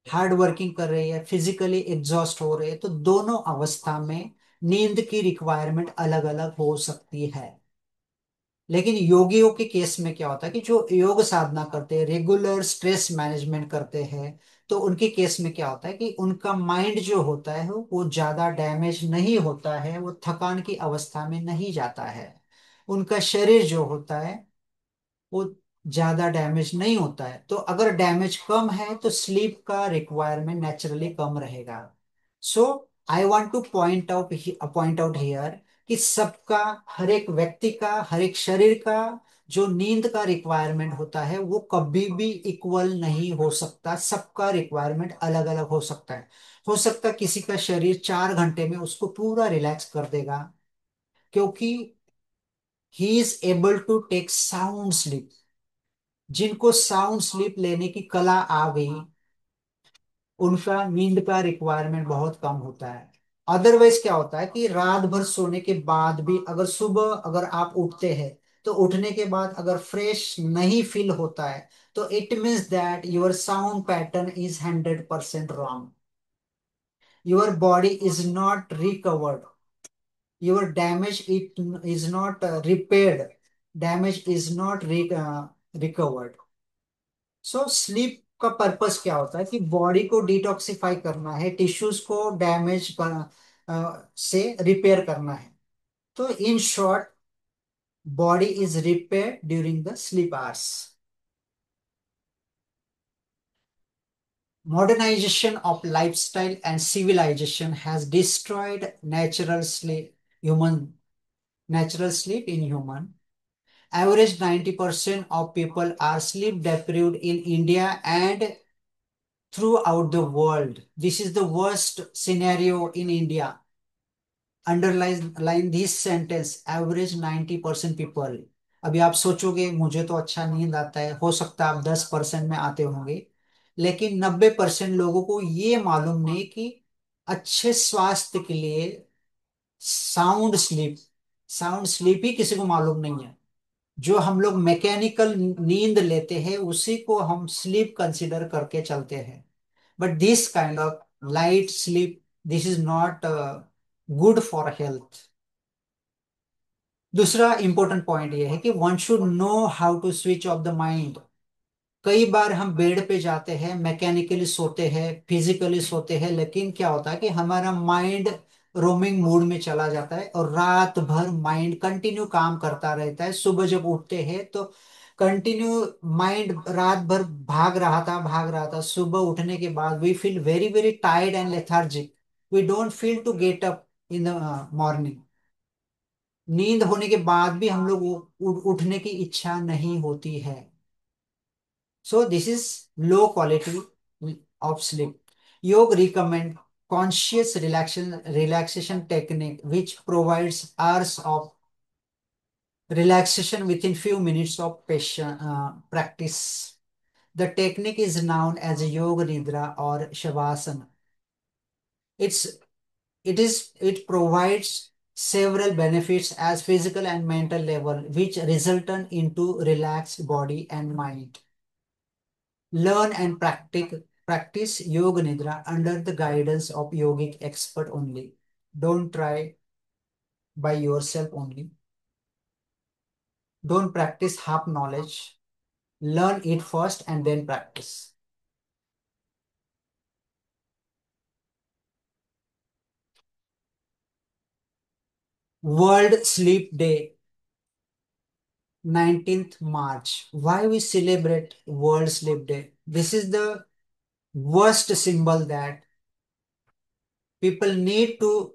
हार्ड वर्किंग कर रहे हैं, फिजिकली एग्जॉस्ट हो रहे हैं, तो दोनों अवस्था में नींद की रिक्वायरमेंट अलग अलग हो सकती है। लेकिन योगियों के केस में क्या होता है कि जो योग साधना करते हैं, रेगुलर स्ट्रेस मैनेजमेंट करते हैं, तो उनके केस में क्या होता है कि उनका माइंड जो होता है वो ज्यादा डैमेज नहीं होता है, वो थकान की अवस्था में नहीं जाता है। उनका शरीर जो होता है वो ज्यादा डैमेज नहीं होता है। तो अगर डैमेज कम है तो स्लीप का रिक्वायरमेंट नेचुरली कम रहेगा। So I want to point out here कि सबका, हर एक व्यक्ति का, हर एक शरीर का जो नींद का रिक्वायरमेंट होता है वो कभी भी इक्वल नहीं हो सकता। सबका रिक्वायरमेंट अलग अलग हो सकता है। हो सकता है किसी का शरीर 4 घंटे में उसको पूरा रिलैक्स कर देगा, क्योंकि he is able to take sound sleep. जिनको साउंड स्लीप लेने की कला आ गई, उनका नींद का रिक्वायरमेंट बहुत कम होता है। अदरवाइज क्या होता है कि रात भर सोने के बाद भी अगर सुबह अगर आप उठते हैं, तो उठने के बाद अगर फ्रेश नहीं फील होता है, तो it means that your sound pattern is 100% wrong. Your body is not recovered, your damage it is not repaired, damage is not recovered. So sleep का पर्पस क्या होता है कि बॉडी को डिटॉक्सिफाई करना है, टिश्यूज को डैमेज से रिपेयर करना है। तो in short, body is repair during the sleep hours. Modernization of lifestyle and civilization has destroyed natural sleep in human. Average 90% of people are sleep deprived in India and throughout the world. This is the worst scenario in India. Underline this sentence, average 90% people. अभी आप सोचोगे मुझे तो अच्छा नींद आता है, हो सकता है आप 10% में आते होंगे, लेकिन 90% लोगों को ये मालूम नहीं कि अच्छे स्वास्थ्य के लिए साउंड स्लीप, साउंड स्लीप ही किसी को मालूम नहीं है। जो हम लोग मैकेनिकल नींद लेते हैं उसी को हम स्लीप कंसिडर करके चलते हैं। But this kind of light sleep, this is not good for health. दूसरा इंपॉर्टेंट पॉइंट ये है कि one should know how to switch off the mind. कई बार हम बेड पे जाते हैं, मैकेनिकली सोते हैं, फिजिकली सोते हैं, लेकिन क्या होता है कि हमारा माइंड रोमिंग मूड में चला जाता है और रात भर माइंड कंटिन्यू काम करता रहता है. सुबह जब उठते हैं तो कंटिन्यू माइंड रात भर भाग रहा था. सुबह उठने के बाद we feel very very tired and lethargic. We don't feel to get up in the morning. नींद होने के बाद भी हम लोग उठने की इच्छा नहीं होती है. So this is low quality of sleep. Yoga recommend conscious relaxation technique which provides hours of relaxation within few minutes of practice. The technique is known as Yoga Nidra or Shavasana. It's it provides several benefits as physical and mental level which resultant into relaxed body and mind. Learn and practice Yoga Nidra under the guidance of yogic expert only. Don't try by yourself only. Don't practice half knowledge. Learn it first and then practice. World Sleep Day, 19th March. Why we celebrate World Sleep Day? This is the worst symbol that people need to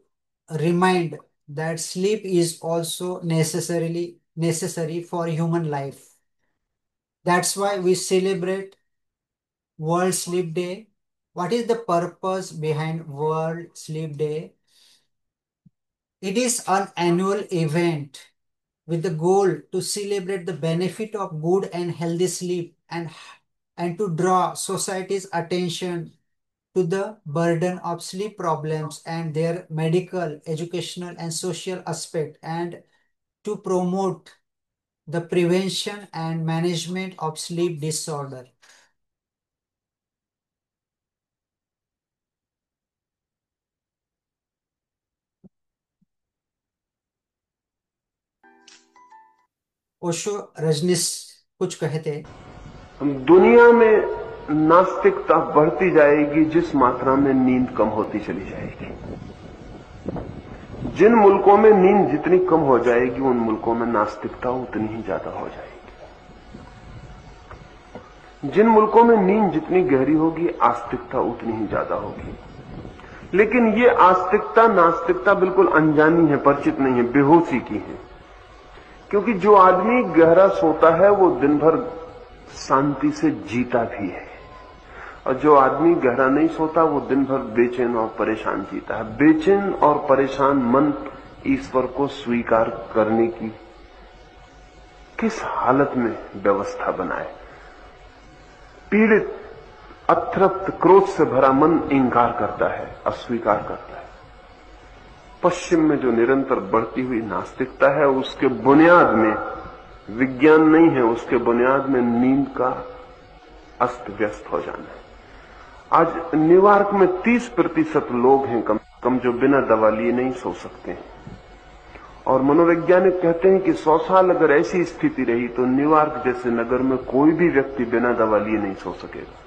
remind that sleep is also necessary for human life. That's why we celebrate World Sleep Day. What is the purpose behind World Sleep Day? It is an annual event with the goal to celebrate the benefit of good and healthy sleep and to draw society's attention to the burden of sleep problems and their medical, educational, and social aspect, and to promote the prevention and management of sleep disorder. Osho Rajneesh कुछ कहते हैं. दुनिया में नास्तिकता बढ़ती जाएगी जिस मात्रा में नींद कम होती चली जाएगी. जिन मुल्कों में नींद जितनी कम हो जाएगी उन मुल्कों में नास्तिकता उतनी ही ज्यादा हो जाएगी. जिन मुल्कों में नींद जितनी गहरी होगी आस्तिकता उतनी ही ज्यादा होगी. लेकिन ये आस्तिकता नास्तिकता बिल्कुल अनजानी है, परिचित नहीं है, बेहोशी की है. क्योंकि जो आदमी गहरा सोता है वो दिन भर शांति से जीता भी है और जो आदमी गहरा नहीं सोता वो दिन भर बेचैन और परेशान जीता है. बेचैन और परेशान मन ईश्वर को स्वीकार करने की किस हालत में व्यवस्था बनाए. पीड़ित, अतृप्त, क्रोध से भरा मन इंकार करता है, अस्वीकार करता है. पश्चिम में जो निरंतर बढ़ती हुई नास्तिकता है उसके बुनियाद में विज्ञान नहीं है, उसके बुनियाद में नींद का अस्त व्यस्त हो जाना है. आज न्यूयॉर्क में 30% लोग हैं कम कम जो बिना दवा लिए नहीं सो सकते हैं. और मनोवैज्ञानिक कहते हैं कि 100 साल अगर ऐसी स्थिति रही तो न्यूयॉर्क जैसे नगर में कोई भी व्यक्ति बिना दवा लिए नहीं सो सकेगा.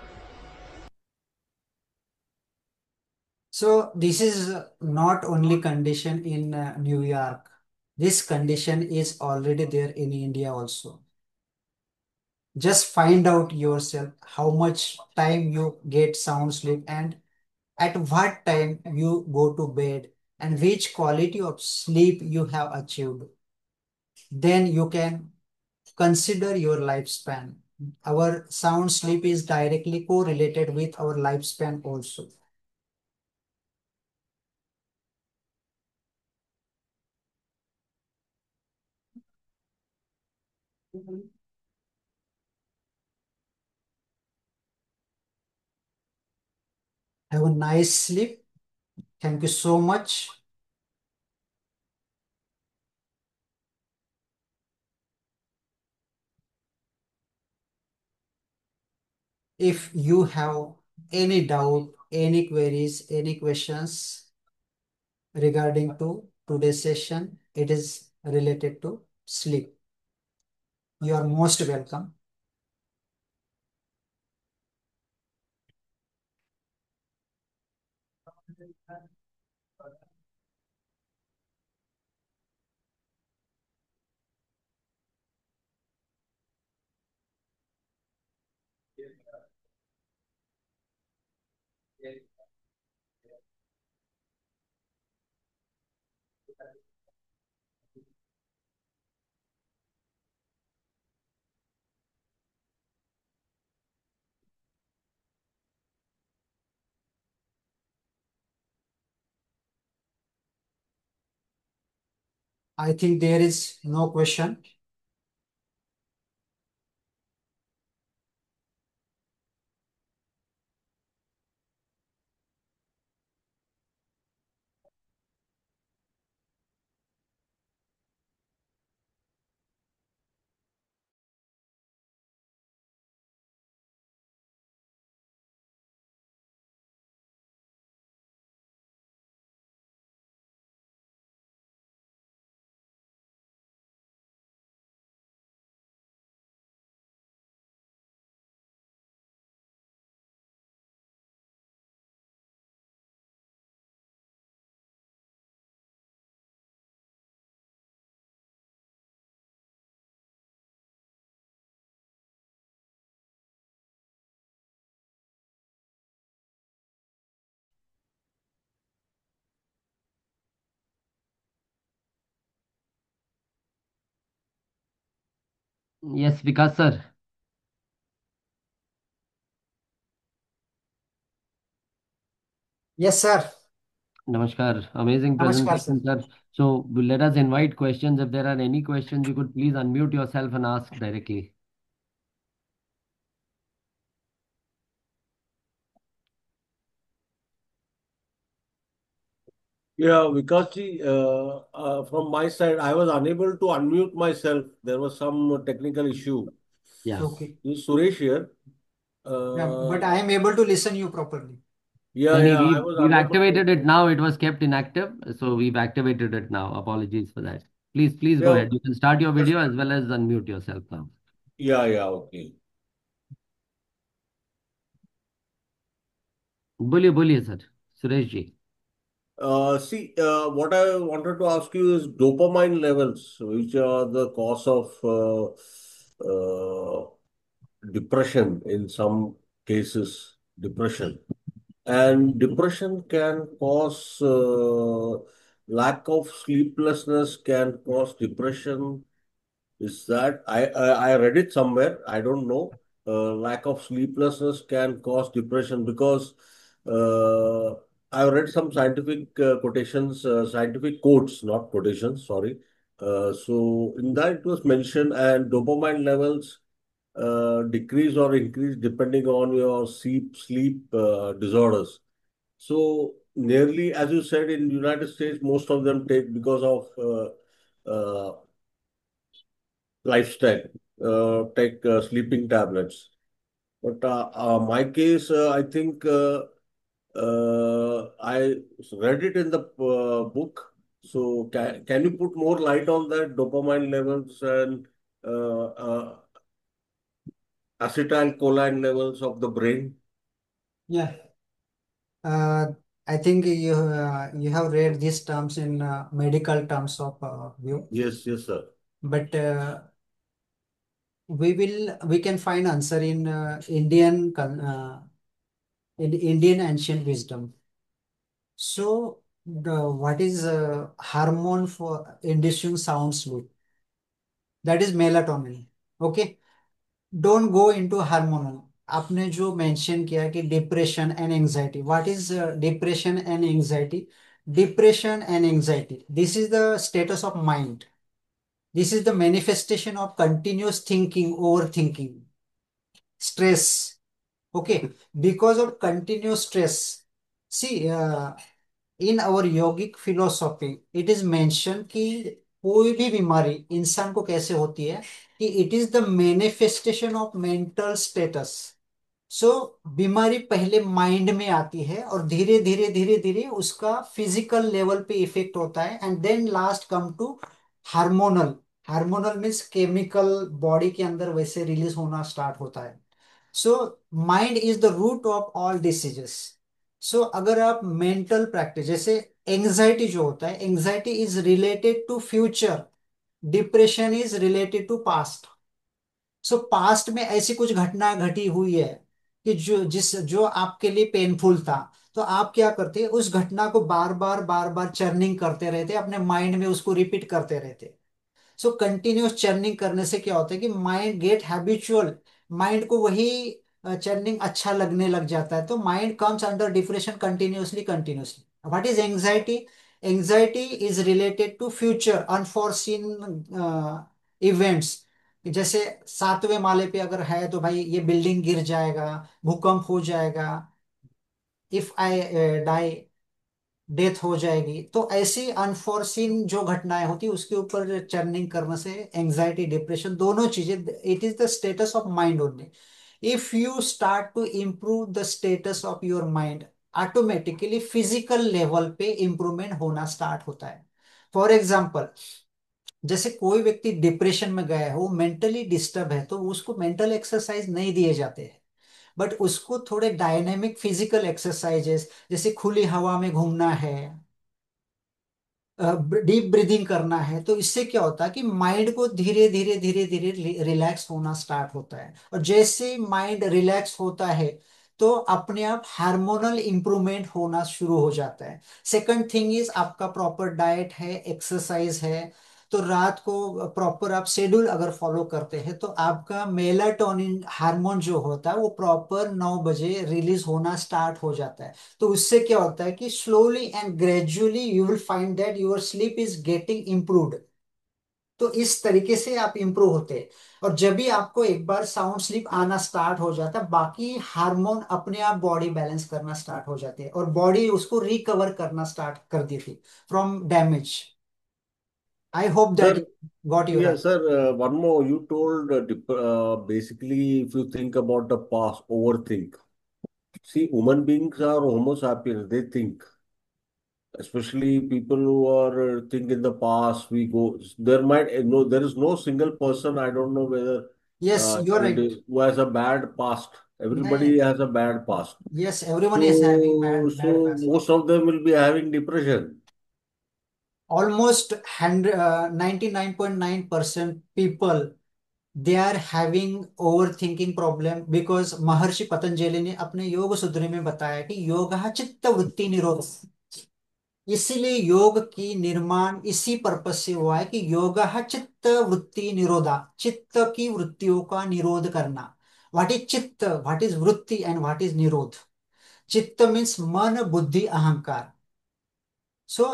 So this is not only condition in New York. This condition is already there in India also. Just find out yourself how much time you get sound sleep and at what time you go to bed and which quality of sleep you have achieved. Then you can consider your lifespan. Our sound sleep is directly correlated with our lifespan also. Have a nice sleep. Thank you so much. If you have Any doubt, any queries, any questions regarding to today's session? It is related to sleep. You are most welcome. I think there is no question. Yes, Vikas sir. Yes, sir. Namaskar. Amazing Namaskar, sir. presentation, sir. So let us invite questions. If there are any questions, you could please unmute yourself and ask directly. Yeah, Vikasji, from my side, I was unable to unmute myself. There was some technical issue. Yeah. Okay. This is Suresh here. Yeah, Uh, but I am able to listen you properly. yeah, No, yeah, I we've was we've unable to. activated it now. It was kept inactive, so we've activated it now. Apologies for that. Please go Yeah, ahead. You can start your just, video as well as unmute yourself now. yeah, yeah, okay. बोलिए sir Suresh ji. See, what I wanted to ask you is dopamine levels, which are the cause of depression in some cases, depression. And depression can cause lack of sleeplessness, can cause depression. Is that I read it somewhere? I don't know. Lack of sleeplessness can cause depression because uh, I read some scientific quotations, scientific quotes, not quotations. Sorry. So in that it was mentioned, and dopamine levels decrease or increase depending on your sleep disorders. So nearly, as you said, in United States, most of them take because of lifestyle, take sleeping tablets. But my case, I think I read it in the book. So can you put more light on that dopamine levels and acetylcholine levels of the brain? Yeah. Uh, I think you have read these terms in medical terms of view, Yes, yes, sir. but we can find answer in Indian ancient wisdom. So the what is hormone for inducing sound sleep? That is melatonin. Okay. Don't go into hormonal. आपने जो mention किया कि depression and anxiety, what is depression and anxiety? Depression and anxiety, this is the status of mind. This is the manifestation of continuous thinking, overthinking, stress. Okay, because of continuous stress. See, in our yogic philosophy, it is mentioned कि कोई भी बीमारी इंसान को कैसे होती है कि it is the manifestation of mental status. सो बीमारी पहले माइंड में आती है और धीरे धीरे धीरे धीरे उसका फिजिकल लेवल पे इफेक्ट होता है, and then last come to hormonal. Hormonal means chemical body के अंदर वैसे रिलीज होना स्टार्ट होता है। So mind is the root of all diseases. So अगर आप मेंटल प्रैक्टिस जैसे एंजाइटी जो होता है, anxiety is related to future, depression is related to past. So past में ऐसी कुछ घटना घटी हुई है कि जो आपके लिए पेनफुल था, तो आप क्या करते, उस घटना को बार बार चर्निंग करते रहते, अपने माइंड में उसको रिपीट करते रहते। सो कंटिन्यूस चर्निंग करने से क्या होता है कि माइंड गेट हैबिचुअल, माइंड को वही चर्निंग अच्छा लगने लग जाता है, तो mind comes under depression continuously continuously. What is anxiety? Anxiety is related to future unforeseen events. जैसे 7वें माले पे अगर है तो भाई ये बिल्डिंग गिर जाएगा, भूकंप हो जाएगा, इफ आई डाई, डेथ हो जाएगी। तो ऐसी अनफोर्सीन जो घटनाएं होती है उसके ऊपर चर्निंग करने से एंजाइटी डिप्रेशन दोनों चीजें, it is the status of mind only. If you start to improve the status of your mind, automatically physical level पे इंप्रूवमेंट होना स्टार्ट होता है। फॉर एग्जाम्पल, जैसे कोई व्यक्ति डिप्रेशन में गया है, वो मेंटली डिस्टर्ब है, तो उसको मेंटल एक्सरसाइज नहीं दिए जाते हैं, बट उसको थोड़े डायनेमिक फिजिकल एक्सरसाइजेस जैसे खुली हवा में घूमना है, डीप ब्रीदिंग करना है, तो इससे क्या होता है कि माइंड को धीरे धीरे धीरे धीरे रिलैक्स होना स्टार्ट होता है, और जैसे माइंड रिलैक्स होता है तो अपने आप हार्मोनल इंप्रूवमेंट होना शुरू हो जाता है। सेकंड थिंग इज आपका प्रॉपर डाइट है, एक्सरसाइज है, तो रात को प्रॉपर आप शेड्यूल अगर फॉलो करते हैं तो आपका मेलाटोनिन हार्मोन जो होता है वो प्रॉपर 9 बजे रिलीज होना स्टार्ट हो जाता है। तो उससे क्या होता है कि slowly and gradually you will find that your sleep is getting improved. तो इस तरीके से आप इम्प्रूव होते हैं। और जब भी आपको एक बार साउंड स्लीप आना स्टार्ट हो जाता है, बाकी हार्मोन अपने आप बॉडी बैलेंस करना स्टार्ट हो जाते हैं और बॉडी उसको रिकवर करना स्टार्ट कर देती from damage. I hope that Sir, got your yeah, answer. sir, one more. You told basically if you think about the past, overthink. See, human beings are Homo sapiens. They think, especially people who are think in the past. We go. There might no. There is no single person. I don't know whether yes you are right. who has a bad past. नहीं, Everybody has a bad past. Yes everyone is having So, bad so past. most of them will be having depression. Almost 100 99.9% people, they are having overthinking problem, because महर्षि पतंजलि ने अपने योग सूत्र में बताया कि योग चित्त वृत्ति निरोध। इसीलिए योग की निर्माण इसी पर्पस से हुआ है कि योग चित्त वृत्ति निरोधा, चित्त की वृत्तियों का निरोध करना। व्हाट इज चित्त, व्हाट इज वृत्ति एंड व्हाट इज निरोध? चित्त मीन्स मन बुद्धि अहंकार। सो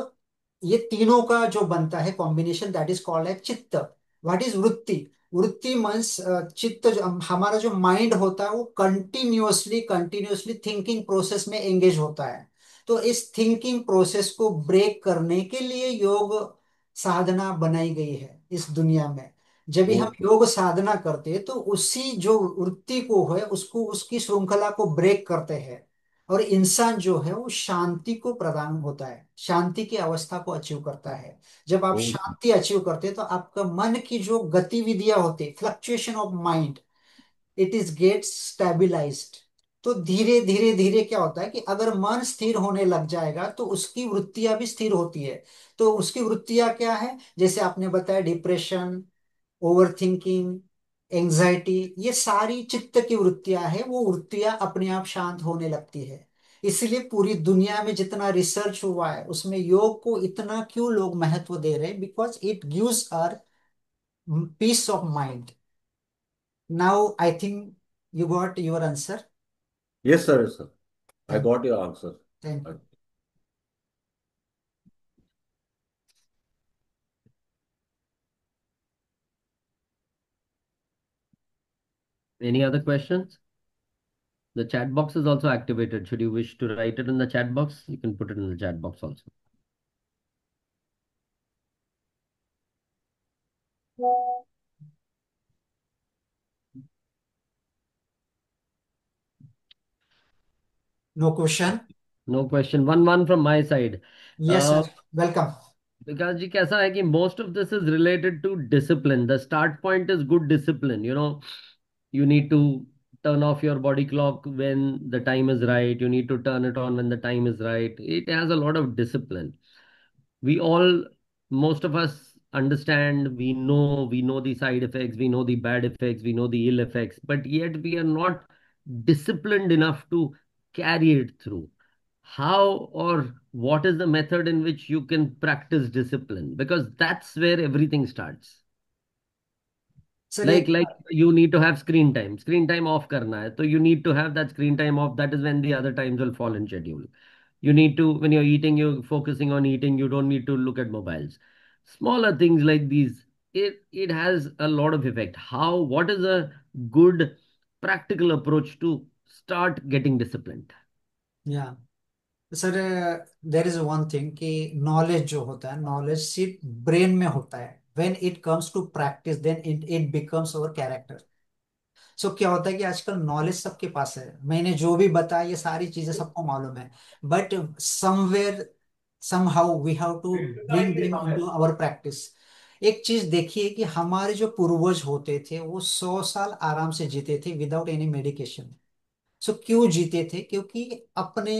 ये तीनों का जो बनता है combination, that is called as चित्त। व्हाट इज वृत्ति? वृत्ति मीन्स चित्त, जो हमारा जो माइंड होता है वो कंटिन्यूअसली कंटिन्यूअसली थिंकिंग प्रोसेस में एंगेज होता है। तो इस थिंकिंग प्रोसेस को ब्रेक करने के लिए योग साधना बनाई गई है इस दुनिया में। जब भी हम Okay. योग साधना करते हैं तो उसी जो वृत्ति को है उसको, उसकी श्रृंखला को ब्रेक करते हैं, और इंसान जो है वो शांति को प्रदान होता है, शांति की अवस्था को अचीव करता है। जब आप Okay. शांति अचीव करते हैं तो आपका मन की जो गतिविधियां होती, fluctuation of mind, it is get stabilised. तो धीरे धीरे धीरे क्या होता है कि अगर मन स्थिर होने लग जाएगा तो उसकी वृत्तियां भी स्थिर होती है। तो उसकी वृत्तियां क्या है, जैसे आपने बताया डिप्रेशन, ओवर थिंकिंग, एंजाइटी, ये सारी चित्त की वृत्तियां हैं, वो वृत्तियां अपने आप शांत होने लगती है। इसलिए पूरी दुनिया में जितना रिसर्च हुआ है उसमें योग को इतना क्यों लोग महत्व दे रहे हैं, because it gives uh peace of mind. Now I think you got your answer. Yes, sir. Yes, sir. I thank got your answer. Thank you. Any other questions? The chat box is also activated. Should you wish to write it in the chat box, you can put it in the chat box also. No question. No question. 1-1 from my side. Yes Uh, sir, welcome. Vikas ji, कैसा है कि most of this is related to discipline. The start point is good discipline. You need to turn off your body clock when the time is right. You need to turn it on when the time is right. It has a lot of discipline. We all, most of us understand, we know the side effects, we know the bad effects, we know the ill effects, but yet we are not disciplined enough to carry it through. How or what is the method in which you can practice discipline? Because that's where everything starts. Sir Like you need to have screen time off karna hai, so you need to have that screen time off. That is when the other times will fall in schedule. You need to, when you're eating, you're focusing on eating, you don't need to look at mobiles. Smaller things like these, it has a lot of effect. What is a good practical approach to start getting disciplined? या sir, there is one thing कि knowledge जो होता है, knowledge सिर्फ brain में होता है। When it comes to practice then it becomes our character. So क्या होता है कि आजकल नॉलेज सबके पास है, मैंने जो भी बताया ये सारी चीजें सबको मालूम है, but somewhere somehow we have to bring them into our practice. एक चीज देखिए कि हमारे जो पूर्वज होते थे वो 100 साल आराम से जीते थे विदाउट एनी मेडिकेशन। सो क्यों जीते थे? क्योंकि अपने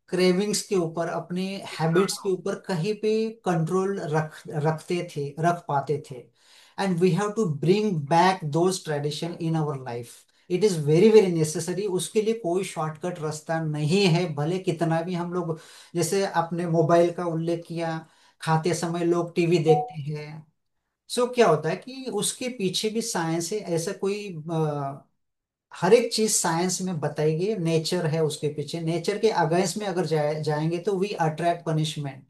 क्रेविंग्स के ऊपर, अपने हैबिट्स के ऊपर कहीं पे कंट्रोल रख पाते थे। And we have to bring back those tradition in our life. It is very very necessary. उसके लिए कोई शॉर्टकट रास्ता नहीं है, भले कितना भी हम लोग, जैसे आपने मोबाइल का उल्लेख किया, खाते समय लोग टीवी देखते हैं। सो क्या होता है कि उसके पीछे भी साइंस है। ऐसा कोई हर एक चीज साइंस में बताई गई, नेचर है उसके पीछे। नेचर के अगेंस्ट में अगर जाएंगे तो we attract punishment,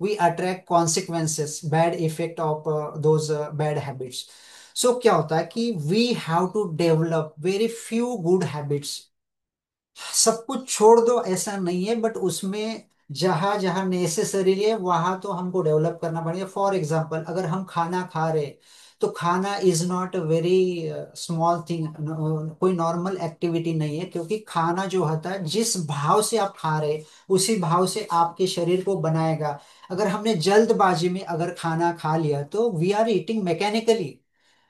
we attract consequences, bad effect of those bad habits. So क्या होता है कि we have to develop very few good habits. सब कुछ छोड़ दो ऐसा नहीं है, बट उसमें जहां जहां नेसेसरी है वहां तो हमको डेवलप करना पड़ेगा। फॉर एग्जाम्पल, अगर हम खाना खा रहे तो खाना is not a very small thing, कोई नॉर्मल एक्टिविटी नहीं है। क्योंकि खाना जो होता है, जिस भाव से आप खा रहे उसी भाव से आपके शरीर को बनाएगा। अगर हमने जल्दबाजी में अगर खाना खा लिया तो वी आर ईटिंग मैकेनिकली।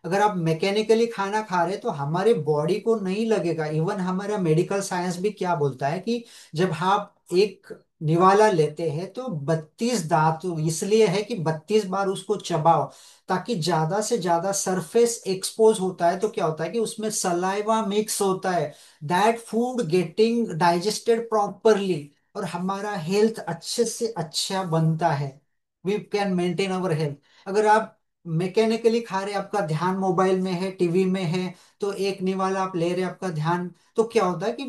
अगर आप मैकेनिकली खाना खा रहे तो हमारे बॉडी को नहीं लगेगा। इवन हमारा मेडिकल साइंस भी क्या बोलता है कि जब आप एक निवाला लेते हैं तो 32 दांत इसलिए है कि 32 बार उसको चबाओ, ताकि ज्यादा से ज्यादा सरफेस एक्सपोज होता है तो क्या होता है कि उसमें सलाइवा मिक्स होता है, that food getting digested properly, और हमारा हेल्थ अच्छे से अच्छा बनता है। We can maintain our health. अगर आप मैकेनिकली खा रहे, आपका ध्यान मोबाइल में है, टीवी में है, तो एक निवाला आप ले रहे, आपका ध्यान, तो क्या होता है कि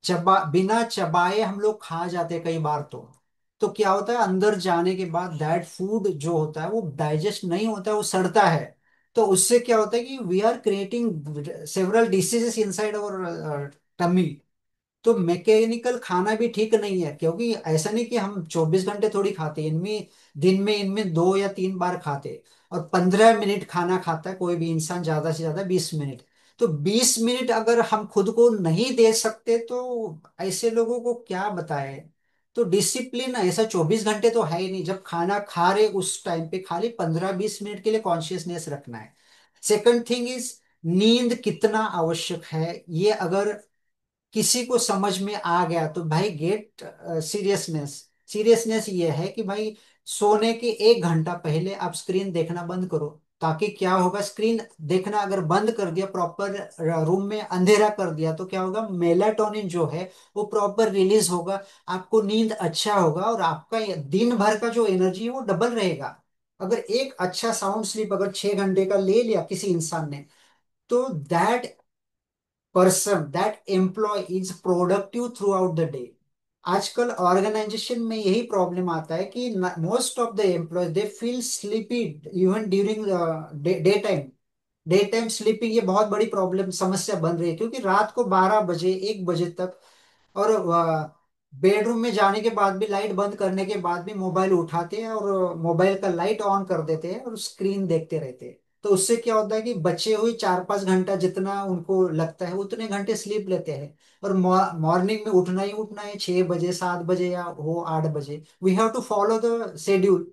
बिना चबाए हम लोग खा जाते हैं कई बार। तो क्या होता है, अंदर जाने के बाद दैट फूड जो होता है वो डाइजेस्ट नहीं होता है, वो सड़ता है। तो उससे क्या होता है कि we are creating several diseases inside our tummy. तो मैकेनिकल खाना भी ठीक नहीं है, क्योंकि ऐसा नहीं कि हम 24 घंटे थोड़ी खाते हैं। इनमें दिन में इनमें 2 या 3 बार खाते, और 15 मिनट खाना खाता है कोई भी इंसान, ज्यादा से ज्यादा 20 मिनट। तो 20 मिनट अगर हम खुद को नहीं दे सकते तो ऐसे लोगों को क्या बताए? तो डिसिप्लिन ऐसा 24 घंटे तो है ही नहीं। जब खाना खा रहे उस टाइम पे खाली 15-20 मिनट के लिए कॉन्शियसनेस रखना है। सेकंड थिंग इज, नींद कितना आवश्यक है, ये अगर किसी को समझ में आ गया तो भाई गेट सीरियसनेस। सीरियसनेस ये है कि भाई सोने के 1 घंटा पहले आप स्क्रीन देखना बंद करो। ताकि क्या होगा, स्क्रीन देखना अगर बंद कर दिया, प्रॉपर रूम में अंधेरा कर दिया, तो क्या होगा, मेलाटोनिन जो है वो प्रॉपर रिलीज होगा, आपको नींद अच्छा होगा, और आपका दिन भर का जो एनर्जी है वो डबल रहेगा। अगर एक अच्छा साउंड स्लीप अगर 6 घंटे का ले लिया किसी इंसान ने, तो that person, that employ is productive throughout the day. आजकल ऑर्गेनाइजेशन में यही प्रॉब्लम आता है कि most of the employ they feel sleepy even during day time. Day time sleeping ये बहुत बड़ी प्रॉब्लम समस्या बन रही है, क्योंकि रात को 12 बजे 1 बजे तक, और बेडरूम में जाने के बाद भी, लाइट बंद करने के बाद भी मोबाइल उठाते हैं और मोबाइल का लाइट ऑन कर देते हैं और स्क्रीन देखते रहते हैं। तो उससे क्या होता है कि बचे हुए 4-5 घंटा जितना उनको लगता है उतने घंटे स्लीप लेते हैं। और मॉर्निंग में उठना ही उठना है 6 बजे, 7 बजे या हो 8 बजे। We have to follow the schedule.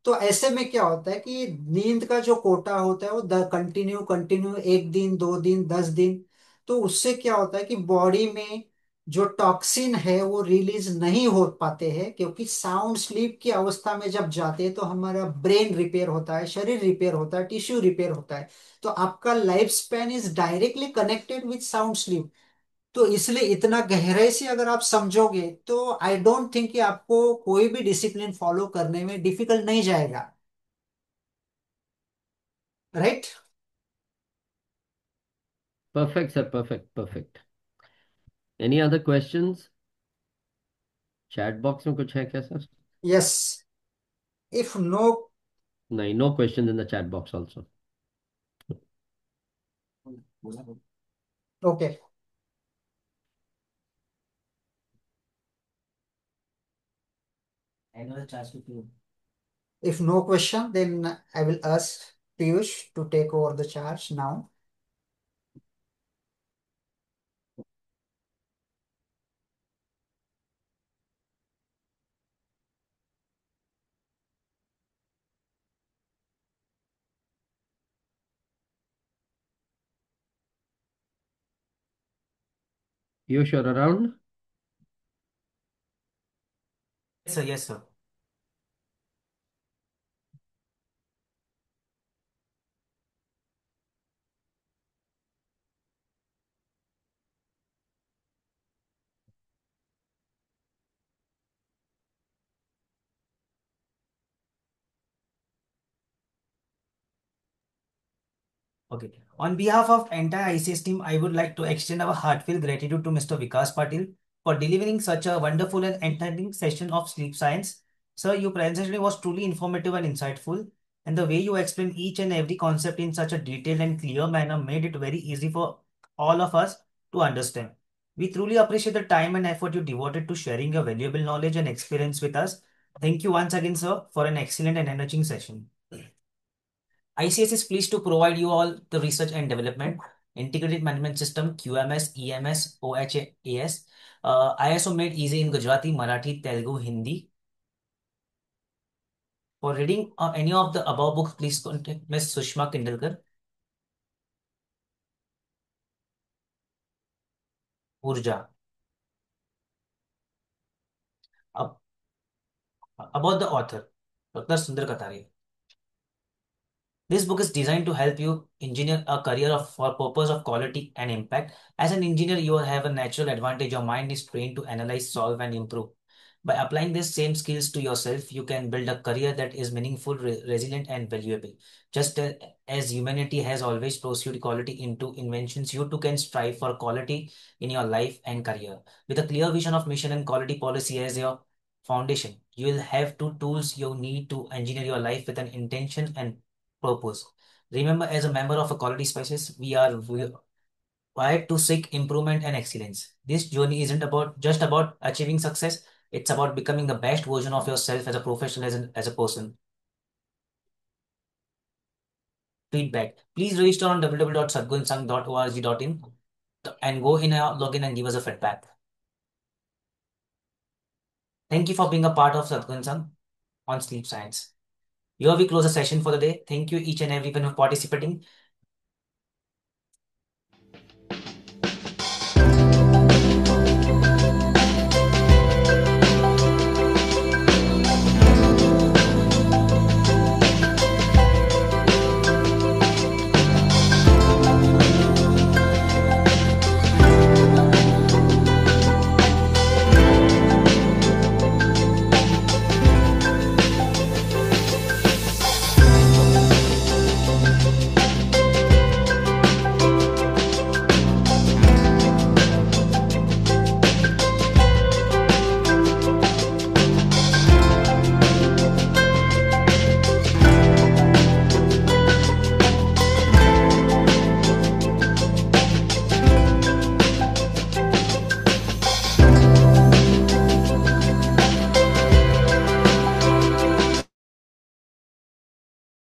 तो ऐसे में क्या होता है कि नींद का जो कोटा होता है वो कंटिन्यू कंटिन्यू 1 दिन 2 दिन 10 दिन। तो उससे क्या होता है कि बॉडी में जो टॉक्सिन है वो रिलीज नहीं हो पाते हैं, क्योंकि साउंड स्लीप की अवस्था में जब जाते हैं तो हमारा ब्रेन रिपेयर होता है, शरीर रिपेयर होता है, टिश्यू रिपेयर होता है। तो आपका life span is directly connected with sound sleep. तो इसलिए इतना गहराई से अगर आप समझोगे तो आई डोंट थिंक कि आपको कोई भी डिसिप्लिन फॉलो करने में डिफिकल्ट नहीं जाएगा। Right. Perfect, sir. Perfect. Perfect. Any other questions? Chat box में कुछ है क्या सर? यस। If no. नहीं, no questions in the chat box also. Okay. If no question then I will ask Piyush to take over the charge now. You sure around? Yes, sir. Yes, sir. Okay. On behalf of entire ICS team, I would like to extend our heartfelt gratitude to Mr. Vikas Patil for delivering such a wonderful and entertaining session of sleep science. Sir, your presentation was truly informative and insightful, and the way you explained each and every concept in such a detailed and clear manner made it very easy for all of us to understand. We truly appreciate the time and effort you devoted to sharing your valuable knowledge and experience with us. Thank you once again, sir, for an excellent and enriching session. ICS is pleased to provide you all the research and development, integrated management system, QMS, EMS, OHAS, ISO made easy in Gujarati, Marathi, Telugu, Hindi. For reading any of the above books, please contact Ms. Sushma Kindlekar, Urja. Ab- about the author, Dr. Sundar Kataria. This book is designed to help you engineer a career for purpose of quality and impact. As an engineer, you have a natural advantage. Your mind is trained to analyze, solve, and improve. By applying these same skills to yourself, you can build a career that is meaningful, resilient, and valuable. Just as humanity has always pursued quality into inventions, you too can strive for quality in your life and career. With a clear vision of mission and quality policy as your foundation, you will have two tools you need to engineer your life with an intention and purpose. Remember, as a member of a quality species, we are wired to seek improvement and excellence. This journey isn't about just about achieving success. It's about becoming the best version of yourself as a professional, as a person. Feedback. Please register on www.sadgunsang.org.in and go in a login and give us a feedback. Thank you for being a part of Sadgunsang on sleep science. Here we close the session for the day. Thank you each and everyone for participating.